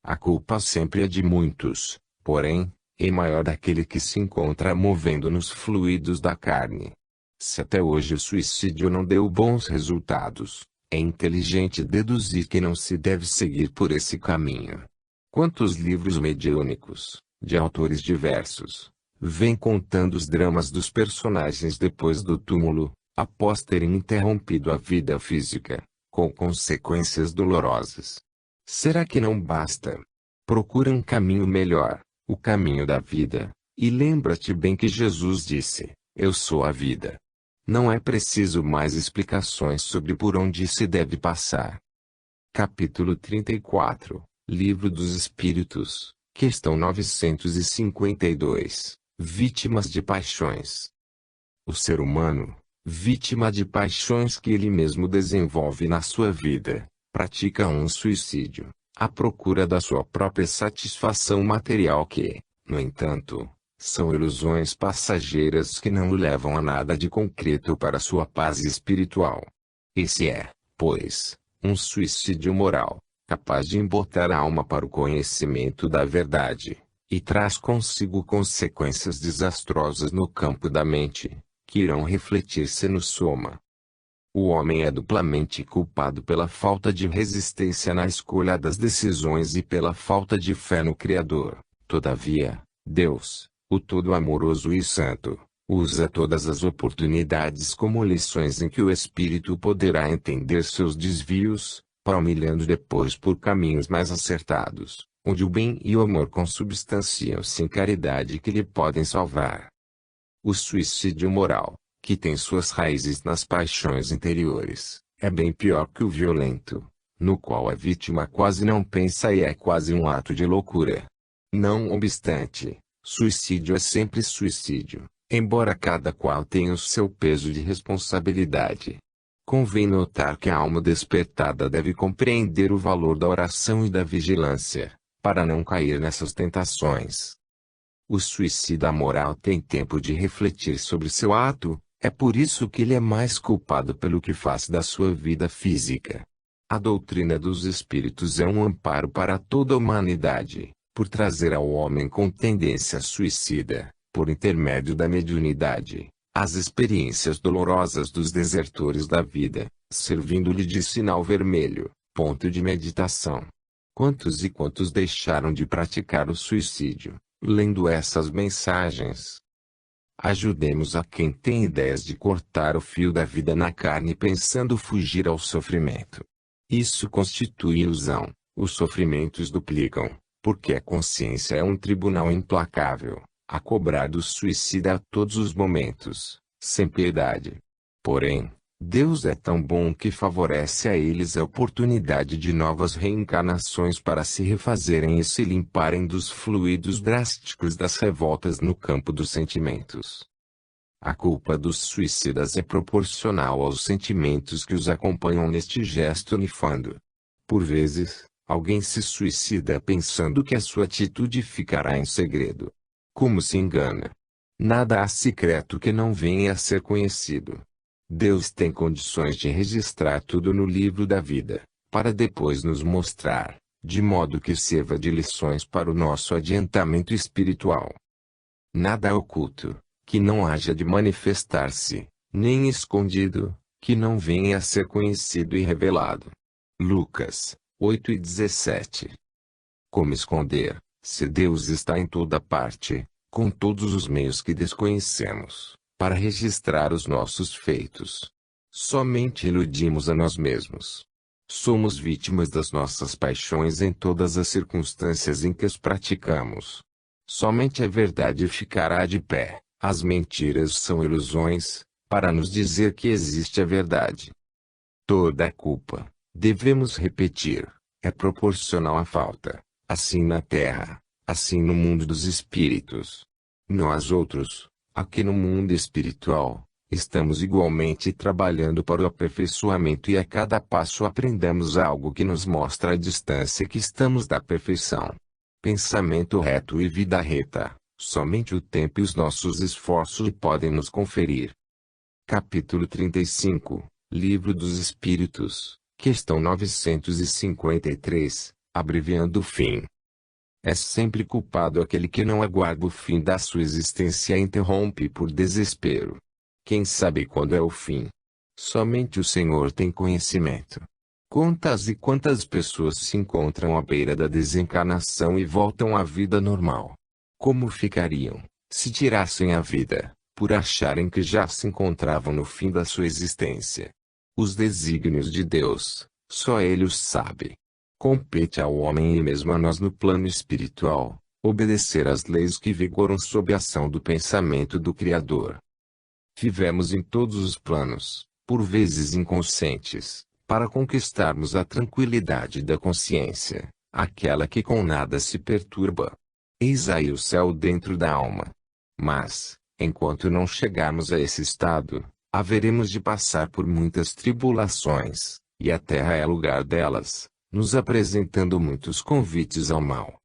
A culpa sempre é de muitos, porém, é maior daquele que se encontra movendo nos fluidos da carne. Se até hoje o suicídio não deu bons resultados, é inteligente deduzir que não se deve seguir por esse caminho. Quantos livros mediúnicos, de autores diversos, vêm contando os dramas dos personagens depois do túmulo, após terem interrompido a vida física, com consequências dolorosas. Será que não basta? Procura um caminho melhor, o caminho da vida, e lembra-te bem que Jesus disse: Eu sou a vida. Não é preciso mais explicações sobre por onde se deve passar. Capítulo 34, Livro dos Espíritos, questão 952, Vítimas de paixões. O ser humano, vítima de paixões que ele mesmo desenvolve na sua vida, pratica um suicídio, à procura da sua própria satisfação material que, no entanto, são ilusões passageiras que não o levam a nada de concreto para sua paz espiritual. Esse é, pois, um suicídio moral, capaz de embotar a alma para o conhecimento da verdade, e traz consigo consequências desastrosas no campo da mente, que irão refletir-se no soma. O homem é duplamente culpado pela falta de resistência na escolha das decisões e pela falta de fé no Criador. Todavia, Deus, o Todo-Amoroso e Santo, usa todas as oportunidades como lições em que o espírito poderá entender seus desvios, palmilhando depois por caminhos mais acertados, onde o bem e o amor consubstanciam-se em caridade que lhe podem salvar. O suicídio moral, que tem suas raízes nas paixões interiores, é bem pior que o violento, no qual a vítima quase não pensa e é quase um ato de loucura. Não obstante, suicídio é sempre suicídio, embora cada qual tenha o seu peso de responsabilidade. Convém notar que a alma despertada deve compreender o valor da oração e da vigilância, para não cair nessas tentações. O suicida moral tem tempo de refletir sobre seu ato, é por isso que ele é mais culpado pelo que faz da sua vida física. A doutrina dos espíritos é um amparo para toda a humanidade, por trazer ao homem com tendência suicida, por intermédio da mediunidade, as experiências dolorosas dos desertores da vida, servindo-lhe de sinal vermelho, ponto de meditação. Quantos e quantos deixaram de praticar o suicídio, lendo essas mensagens? Ajudemos a quem tem ideias de cortar o fio da vida na carne pensando fugir ao sofrimento. Isso constitui ilusão, os sofrimentos duplicam, porque a consciência é um tribunal implacável, a cobrar do suicida a todos os momentos, sem piedade. Porém, Deus é tão bom que favorece a eles a oportunidade de novas reencarnações para se refazerem e se limparem dos fluidos drásticos das revoltas no campo dos sentimentos. A culpa dos suicidas é proporcional aos sentimentos que os acompanham neste gesto nefando. Por vezes, alguém se suicida pensando que a sua atitude ficará em segredo. Como se engana! Nada há secreto que não venha a ser conhecido. Deus tem condições de registrar tudo no livro da vida, para depois nos mostrar, de modo que sirva de lições para o nosso adiantamento espiritual. Nada oculto, que não haja de manifestar-se, nem escondido, que não venha a ser conhecido e revelado. Lucas 8:17. Como esconder, se Deus está em toda parte, com todos os meios que desconhecemos, para registrar os nossos feitos? Somente iludimos a nós mesmos. Somos vítimas das nossas paixões em todas as circunstâncias em que as praticamos. Somente a verdade ficará de pé, as mentiras são ilusões, para nos dizer que existe a verdade. Toda a culpa, devemos repetir, é proporcional à falta, assim na terra, assim no mundo dos espíritos. Nós outros, aqui no mundo espiritual, estamos igualmente trabalhando para o aperfeiçoamento e a cada passo aprendemos algo que nos mostra a distância que estamos da perfeição. Pensamento reto e vida reta, somente o tempo e os nossos esforços podem nos conferir. Capítulo 35, Livro dos Espíritos, questão 953, abreviando o fim. É sempre culpado aquele que não aguarda o fim da sua existência e a interrompe por desespero. Quem sabe quando é o fim? Somente o Senhor tem conhecimento. Quantas e quantas pessoas se encontram à beira da desencarnação e voltam à vida normal? Como ficariam, se tirassem a vida, por acharem que já se encontravam no fim da sua existência? Os desígnios de Deus, só Ele os sabe. Compete ao homem e mesmo a nós no plano espiritual, obedecer às leis que vigoram sob a ação do pensamento do Criador. Vivemos em todos os planos, por vezes inconscientes, para conquistarmos a tranquilidade da consciência, aquela que com nada se perturba. Eis aí o céu dentro da alma. Mas, enquanto não chegarmos a esse estado, haveremos de passar por muitas tribulações, e a terra é lugar delas, nos apresentando muitos convites ao mal.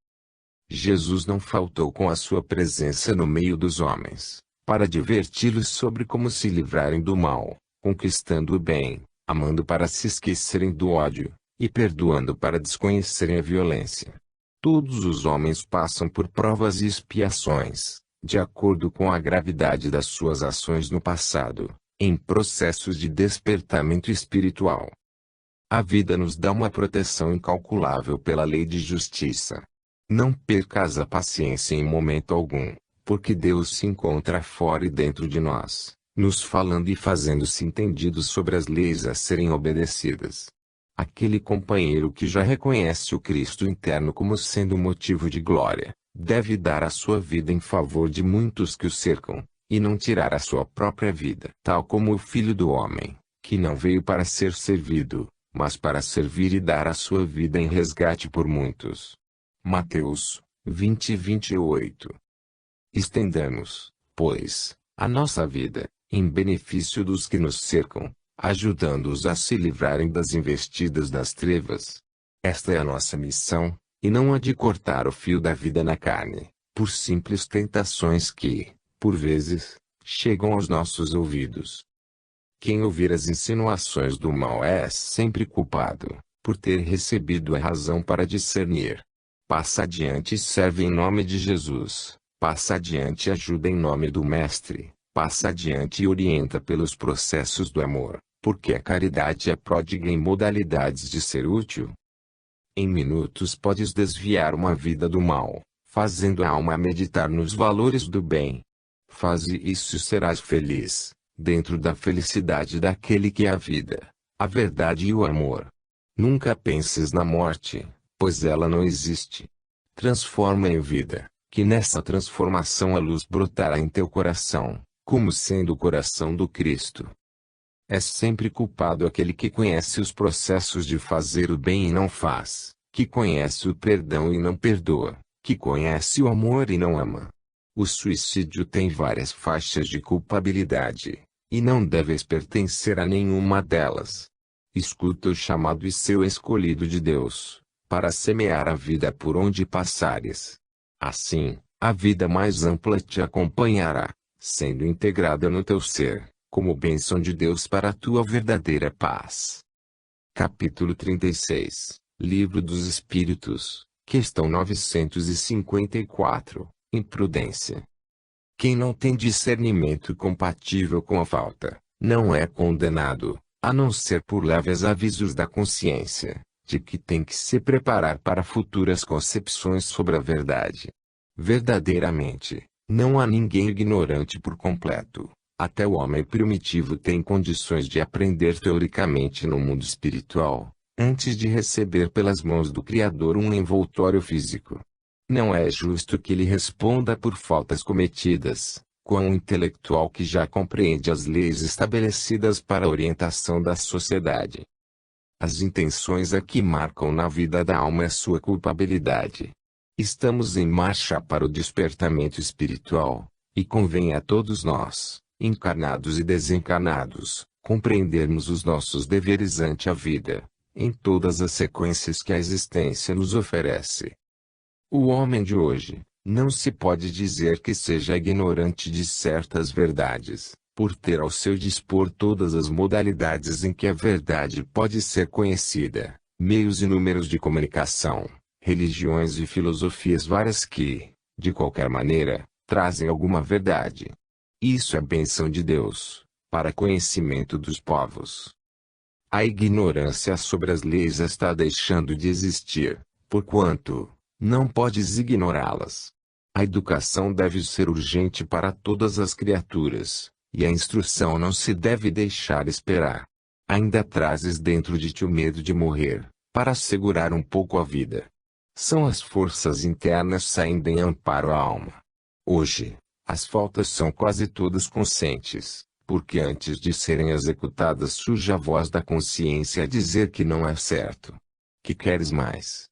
Jesus não faltou com a sua presença no meio dos homens, para adverti-los sobre como se livrarem do mal, conquistando o bem, amando para se esquecerem do ódio, e perdoando para desconhecerem a violência. Todos os homens passam por provas e expiações, de acordo com a gravidade das suas ações no passado, em processos de despertamento espiritual. A vida nos dá uma proteção incalculável pela lei de justiça. Não percas a paciência em momento algum, porque Deus se encontra fora e dentro de nós, nos falando e fazendo-se entendido sobre as leis a serem obedecidas. Aquele companheiro que já reconhece o Cristo interno como sendo motivo de glória, deve dar a sua vida em favor de muitos que o cercam, e não tirar a sua própria vida. Tal como o Filho do Homem, que não veio para ser servido, mas para servir e dar a sua vida em resgate por muitos. Mateus 20:28. Estendamos, pois, a nossa vida, em benefício dos que nos cercam, ajudando-os a se livrarem das investidas das trevas. Esta é a nossa missão, e não a de cortar o fio da vida na carne, por simples tentações que, por vezes, chegam aos nossos ouvidos. Quem ouvir as insinuações do mal é sempre culpado, por ter recebido a razão para discernir. Passa adiante e serve em nome de Jesus, passa adiante e ajuda em nome do Mestre, passa adiante e orienta pelos processos do amor, porque a caridade é pródiga em modalidades de ser útil. Em minutos podes desviar uma vida do mal, fazendo a alma meditar nos valores do bem. Faze isso e serás feliz, dentro da felicidade daquele que é a vida, a verdade e o amor. Nunca penses na morte, pois ela não existe. Transforma em vida, que nessa transformação a luz brotará em teu coração, como sendo o coração do Cristo. É sempre culpado aquele que conhece os processos de fazer o bem e não faz, que conhece o perdão e não perdoa, que conhece o amor e não ama. O suicídio tem várias faixas de culpabilidade, e não deves pertencer a nenhuma delas. Escuta o chamado e ser o escolhido de Deus, para semear a vida por onde passares. Assim, a vida mais ampla te acompanhará, sendo integrada no teu ser, como bênção de Deus para a tua verdadeira paz. Capítulo 36, Livro dos Espíritos, questão 954, Imprudência. Quem não tem discernimento compatível com a falta, não é condenado, a não ser por leves avisos da consciência, de que tem que se preparar para futuras concepções sobre a verdade. Verdadeiramente, não há ninguém ignorante por completo. Até o homem primitivo tem condições de aprender teoricamente no mundo espiritual, antes de receber pelas mãos do Criador um envoltório físico. Não é justo que lhe responda por faltas cometidas, com um intelectual que já compreende as leis estabelecidas para a orientação da sociedade. As intenções aqui marcam na vida da alma a sua culpabilidade. Estamos em marcha para o despertamento espiritual, e convém a todos nós, encarnados e desencarnados, compreendermos os nossos deveres ante a vida, em todas as sequências que a existência nos oferece. O homem de hoje, não se pode dizer que seja ignorante de certas verdades, por ter ao seu dispor todas as modalidades em que a verdade pode ser conhecida, meios inúmeros de comunicação, religiões e filosofias várias que, de qualquer maneira, trazem alguma verdade. Isso é bênção de Deus, para conhecimento dos povos. A ignorância sobre as leis está deixando de existir, porquanto não podes ignorá-las. A educação deve ser urgente para todas as criaturas, e a instrução não se deve deixar esperar. Ainda trazes dentro de ti o medo de morrer, para segurar um pouco a vida. São as forças internas saindo em amparo à alma. Hoje, as faltas são quase todas conscientes, porque antes de serem executadas surge a voz da consciência a dizer que não é certo. Que queres mais?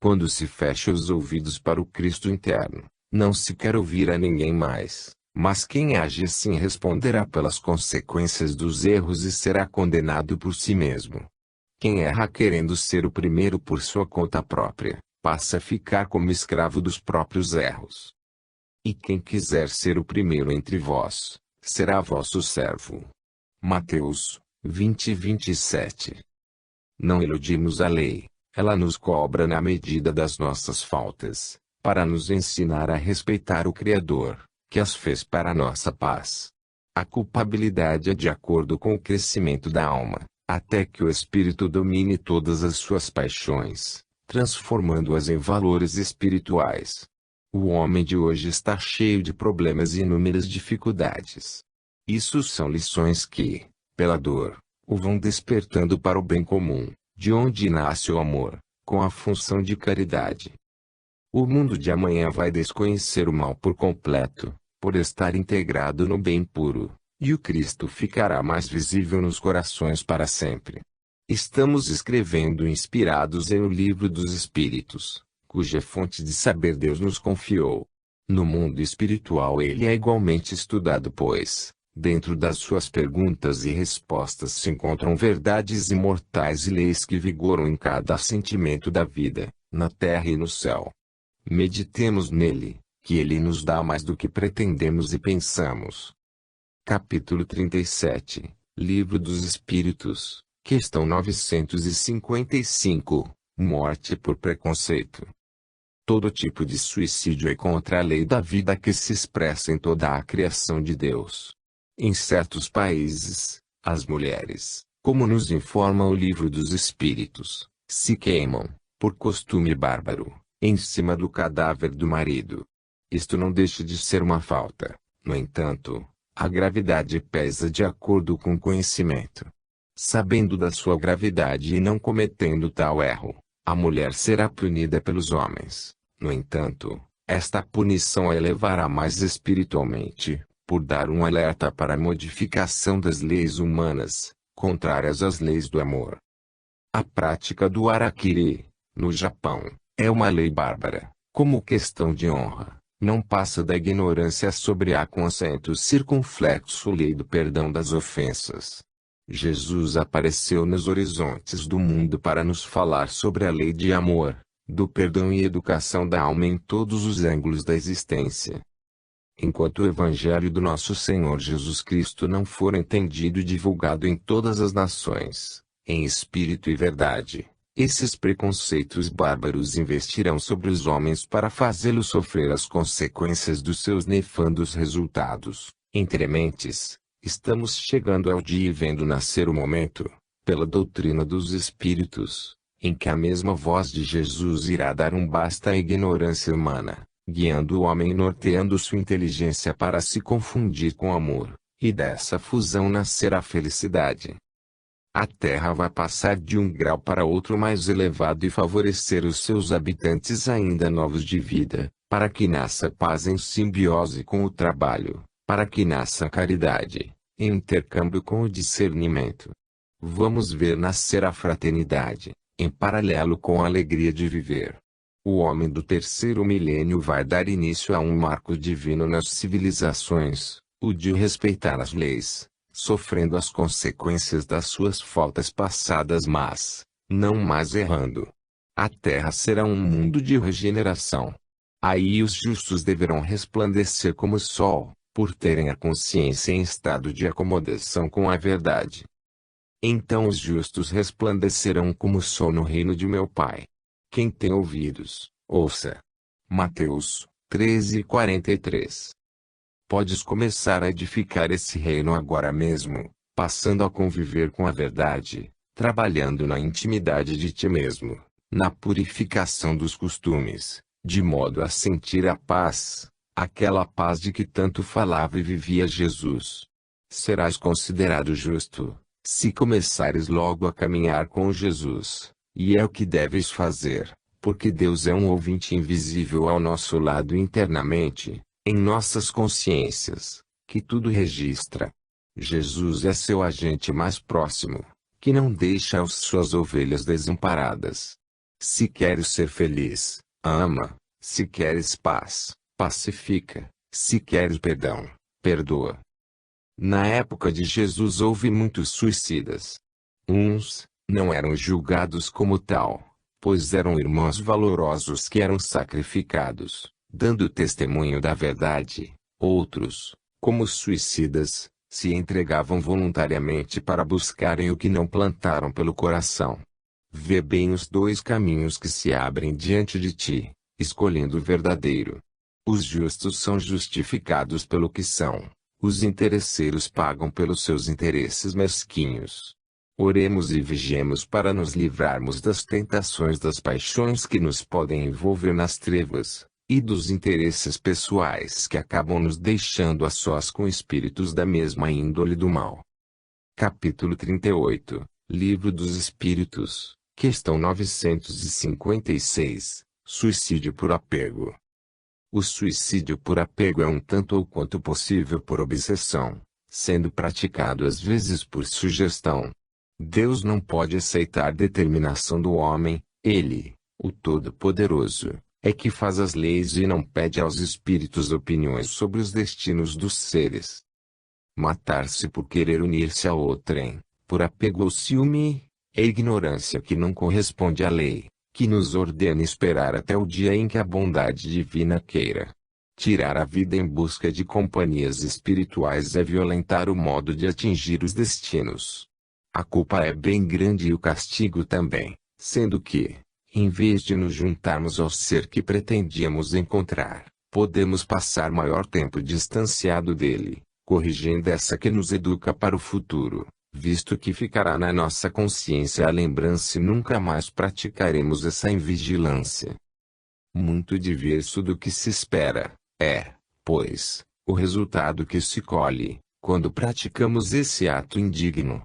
Quando se fecha os ouvidos para o Cristo interno, não se quer ouvir a ninguém mais, mas quem age assim responderá pelas consequências dos erros e será condenado por si mesmo. Quem erra querendo ser o primeiro por sua conta própria, passa a ficar como escravo dos próprios erros. E quem quiser ser o primeiro entre vós, será vosso servo. Mateus 20:27. Não eludimos a lei, ela nos cobra na medida das nossas faltas, para nos ensinar a respeitar o Criador, que as fez para nossa paz. A culpabilidade é de acordo com o crescimento da alma, até que o Espírito domine todas as suas paixões, transformando-as em valores espirituais. O homem de hoje está cheio de problemas e inúmeras dificuldades. Isso são lições que, pela dor, o vão despertando para o bem comum, de onde nasce o amor, com a função de caridade. O mundo de amanhã vai desconhecer o mal por completo, por estar integrado no bem puro, e o Cristo ficará mais visível nos corações para sempre. Estamos escrevendo inspirados em O Livro dos Espíritos, cuja fonte de saber Deus nos confiou. No mundo espiritual ele é igualmente estudado pois, dentro das suas perguntas e respostas se encontram verdades imortais e leis que vigoram em cada sentimento da vida, na terra e no céu. Meditemos nele, que ele nos dá mais do que pretendemos e pensamos. Capítulo 37, Livro dos Espíritos, questão 955, Morte por preconceito. Todo tipo de suicídio é contra a lei da vida que se expressa em toda a criação de Deus. Em certos países, as mulheres, como nos informa o Livro dos Espíritos, se queimam, por costume bárbaro, em cima do cadáver do marido. Isto não deixa de ser uma falta. No entanto, a gravidade pesa de acordo com o conhecimento. Sabendo da sua gravidade e não cometendo tal erro, a mulher será punida pelos homens. No entanto, esta punição a elevará mais espiritualmente, por dar um alerta para a modificação das leis humanas, contrárias às leis do amor. A prática do harakiri, no Japão, é uma lei bárbara, como questão de honra, não passa da ignorância sobre a com acento circunflexo lei do perdão das ofensas. Jesus apareceu nos horizontes do mundo para nos falar sobre a lei de amor, do perdão e educação da alma em todos os ângulos da existência. Enquanto o Evangelho do nosso Senhor Jesus Cristo não for entendido e divulgado em todas as nações, em espírito e verdade, esses preconceitos bárbaros investirão sobre os homens para fazê-los sofrer as consequências dos seus nefandos resultados. Entre mentes, estamos chegando ao dia e vendo nascer o momento, pela doutrina dos Espíritos, em que a mesma voz de Jesus irá dar um basta à ignorância humana, guiando o homem e norteando sua inteligência para se confundir com amor, e dessa fusão nascerá a felicidade. A Terra vai passar de um grau para outro mais elevado e favorecer os seus habitantes ainda novos de vida, para que nasça paz em simbiose com o trabalho, para que nasça a caridade, em intercâmbio com o discernimento. Vamos ver nascer a fraternidade, em paralelo com a alegria de viver. O homem do terceiro milênio vai dar início a um marco divino nas civilizações, o de respeitar as leis, sofrendo as consequências das suas faltas passadas mas, não mais errando. A terra será um mundo de regeneração. Aí os justos deverão resplandecer como o sol, por terem a consciência em estado de acomodação com a verdade. Então os justos resplandecerão como o sol no reino de meu Pai. Quem tem ouvidos, ouça. Mateus 13:43. Podes começar a edificar esse reino agora mesmo, passando a conviver com a verdade, trabalhando na intimidade de ti mesmo, na purificação dos costumes, de modo a sentir a paz, aquela paz de que tanto falava e vivia Jesus. Serás considerado justo, Se começares logo a caminhar com Jesus, e é o que deves fazer, porque Deus é um ouvinte invisível ao nosso lado internamente, em nossas consciências, que tudo registra. Jesus é seu agente mais próximo, que não deixa as suas ovelhas desamparadas. Se queres ser feliz, ama. Se queres paz, pacifica. Se queres perdão, perdoa. Na época de Jesus houve muitos suicidas. Uns não eram julgados como tal, pois eram irmãos valorosos que eram sacrificados, dando testemunho da verdade. Outros, como suicidas, se entregavam voluntariamente para buscarem o que não plantaram pelo coração. Vê bem os dois caminhos que se abrem diante de ti, escolhendo o verdadeiro. Os justos são justificados pelo que são, os interesseiros pagam pelos seus interesses mesquinhos. Oremos e vigiemos para nos livrarmos das tentações das paixões que nos podem envolver nas trevas, e dos interesses pessoais que acabam nos deixando a sós com espíritos da mesma índole do mal. Capítulo 38, Livro dos Espíritos, questão 956, Suicídio por apego. O suicídio por apego é um tanto ou quanto possível por obsessão, sendo praticado às vezes por sugestão. Deus não pode aceitar determinação do homem, ele, o Todo-Poderoso, é que faz as leis e não pede aos espíritos opiniões sobre os destinos dos seres. Matar-se por querer unir-se a outrem, por apego ou ciúme, é ignorância que não corresponde à lei, que nos ordena esperar até o dia em que a bondade divina queira tirar a vida em busca de companhias espirituais é violentar o modo de atingir os destinos. A culpa é bem grande e o castigo também, sendo que, em vez de nos juntarmos ao ser que pretendíamos encontrar, podemos passar maior tempo distanciado dele, corrigindo essa que nos educa para o futuro, visto que ficará na nossa consciência a lembrança e nunca mais praticaremos essa invigilância. Muito diverso do que se espera, pois, o resultado que se colhe, quando praticamos esse ato indigno.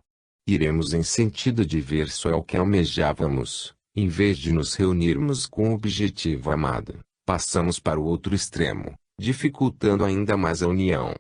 Iremos em sentido diverso ao que almejávamos, em vez de nos reunirmos com o objetivo amado, passamos para o outro extremo, dificultando ainda mais a união.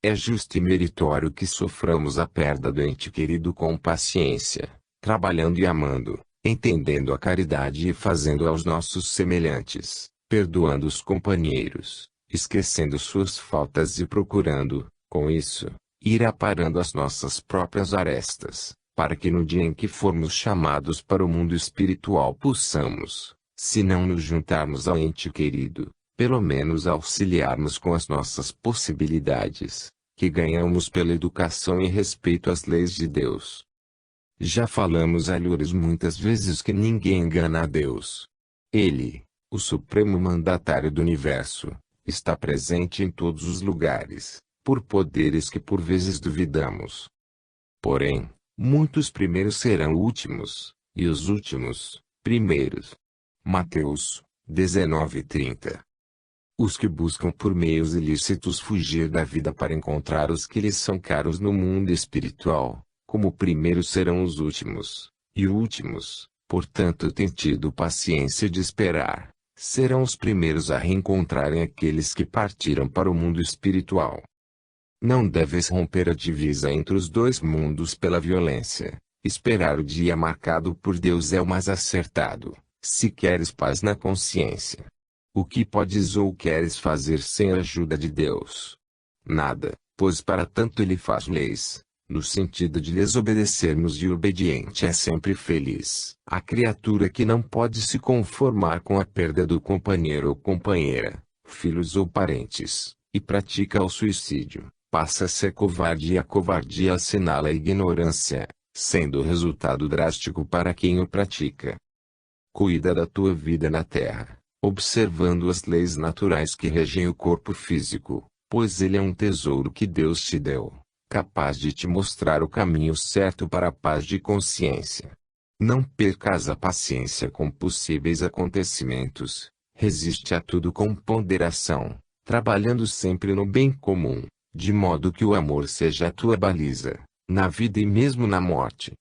É justo e meritório que soframos a perda do ente querido com paciência, trabalhando e amando, entendendo a caridade e fazendo aos nossos semelhantes, perdoando os companheiros, esquecendo suas faltas e procurando, com isso, ir aparando as nossas próprias arestas, para que no dia em que formos chamados para o mundo espiritual possamos, se não nos juntarmos ao ente querido, pelo menos auxiliarmos com as nossas possibilidades, que ganhamos pela educação e respeito às leis de Deus. Já falamos a Lures muitas vezes que ninguém engana a Deus. Ele, o supremo mandatário do universo, está presente em todos os lugares, por poderes que por vezes duvidamos. Porém, muitos primeiros serão últimos, e os últimos, primeiros. Mateus 19:30. Os que buscam por meios ilícitos fugir da vida para encontrar os que lhes são caros no mundo espiritual, como primeiros serão os últimos, e últimos, portanto têm tido paciência de esperar, serão os primeiros a reencontrarem aqueles que partiram para o mundo espiritual. Não deves romper a divisa entre os dois mundos pela violência. Esperar o dia marcado por Deus é o mais acertado, se queres paz na consciência. O que podes ou queres fazer sem a ajuda de Deus? Nada, pois para tanto ele faz leis, no sentido de lhes obedecermos e o obediente é sempre feliz. A criatura que não pode se conformar com a perda do companheiro ou companheira, filhos ou parentes, e pratica o suicídio, passa a ser covarde e a covardia assinala a ignorância, sendo o resultado drástico para quem o pratica. Cuida da tua vida na terra, observando as leis naturais que regem o corpo físico, pois ele é um tesouro que Deus te deu, capaz de te mostrar o caminho certo para a paz de consciência. Não percas a paciência com possíveis acontecimentos, resiste a tudo com ponderação, trabalhando sempre no bem comum, de modo que o amor seja a tua baliza, na vida e mesmo na morte.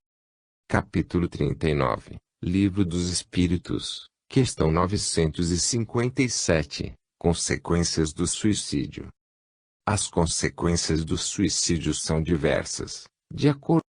Capítulo 39, Livro dos Espíritos, questão 957, Consequências do suicídio. As consequências do suicídio são diversas, de acordo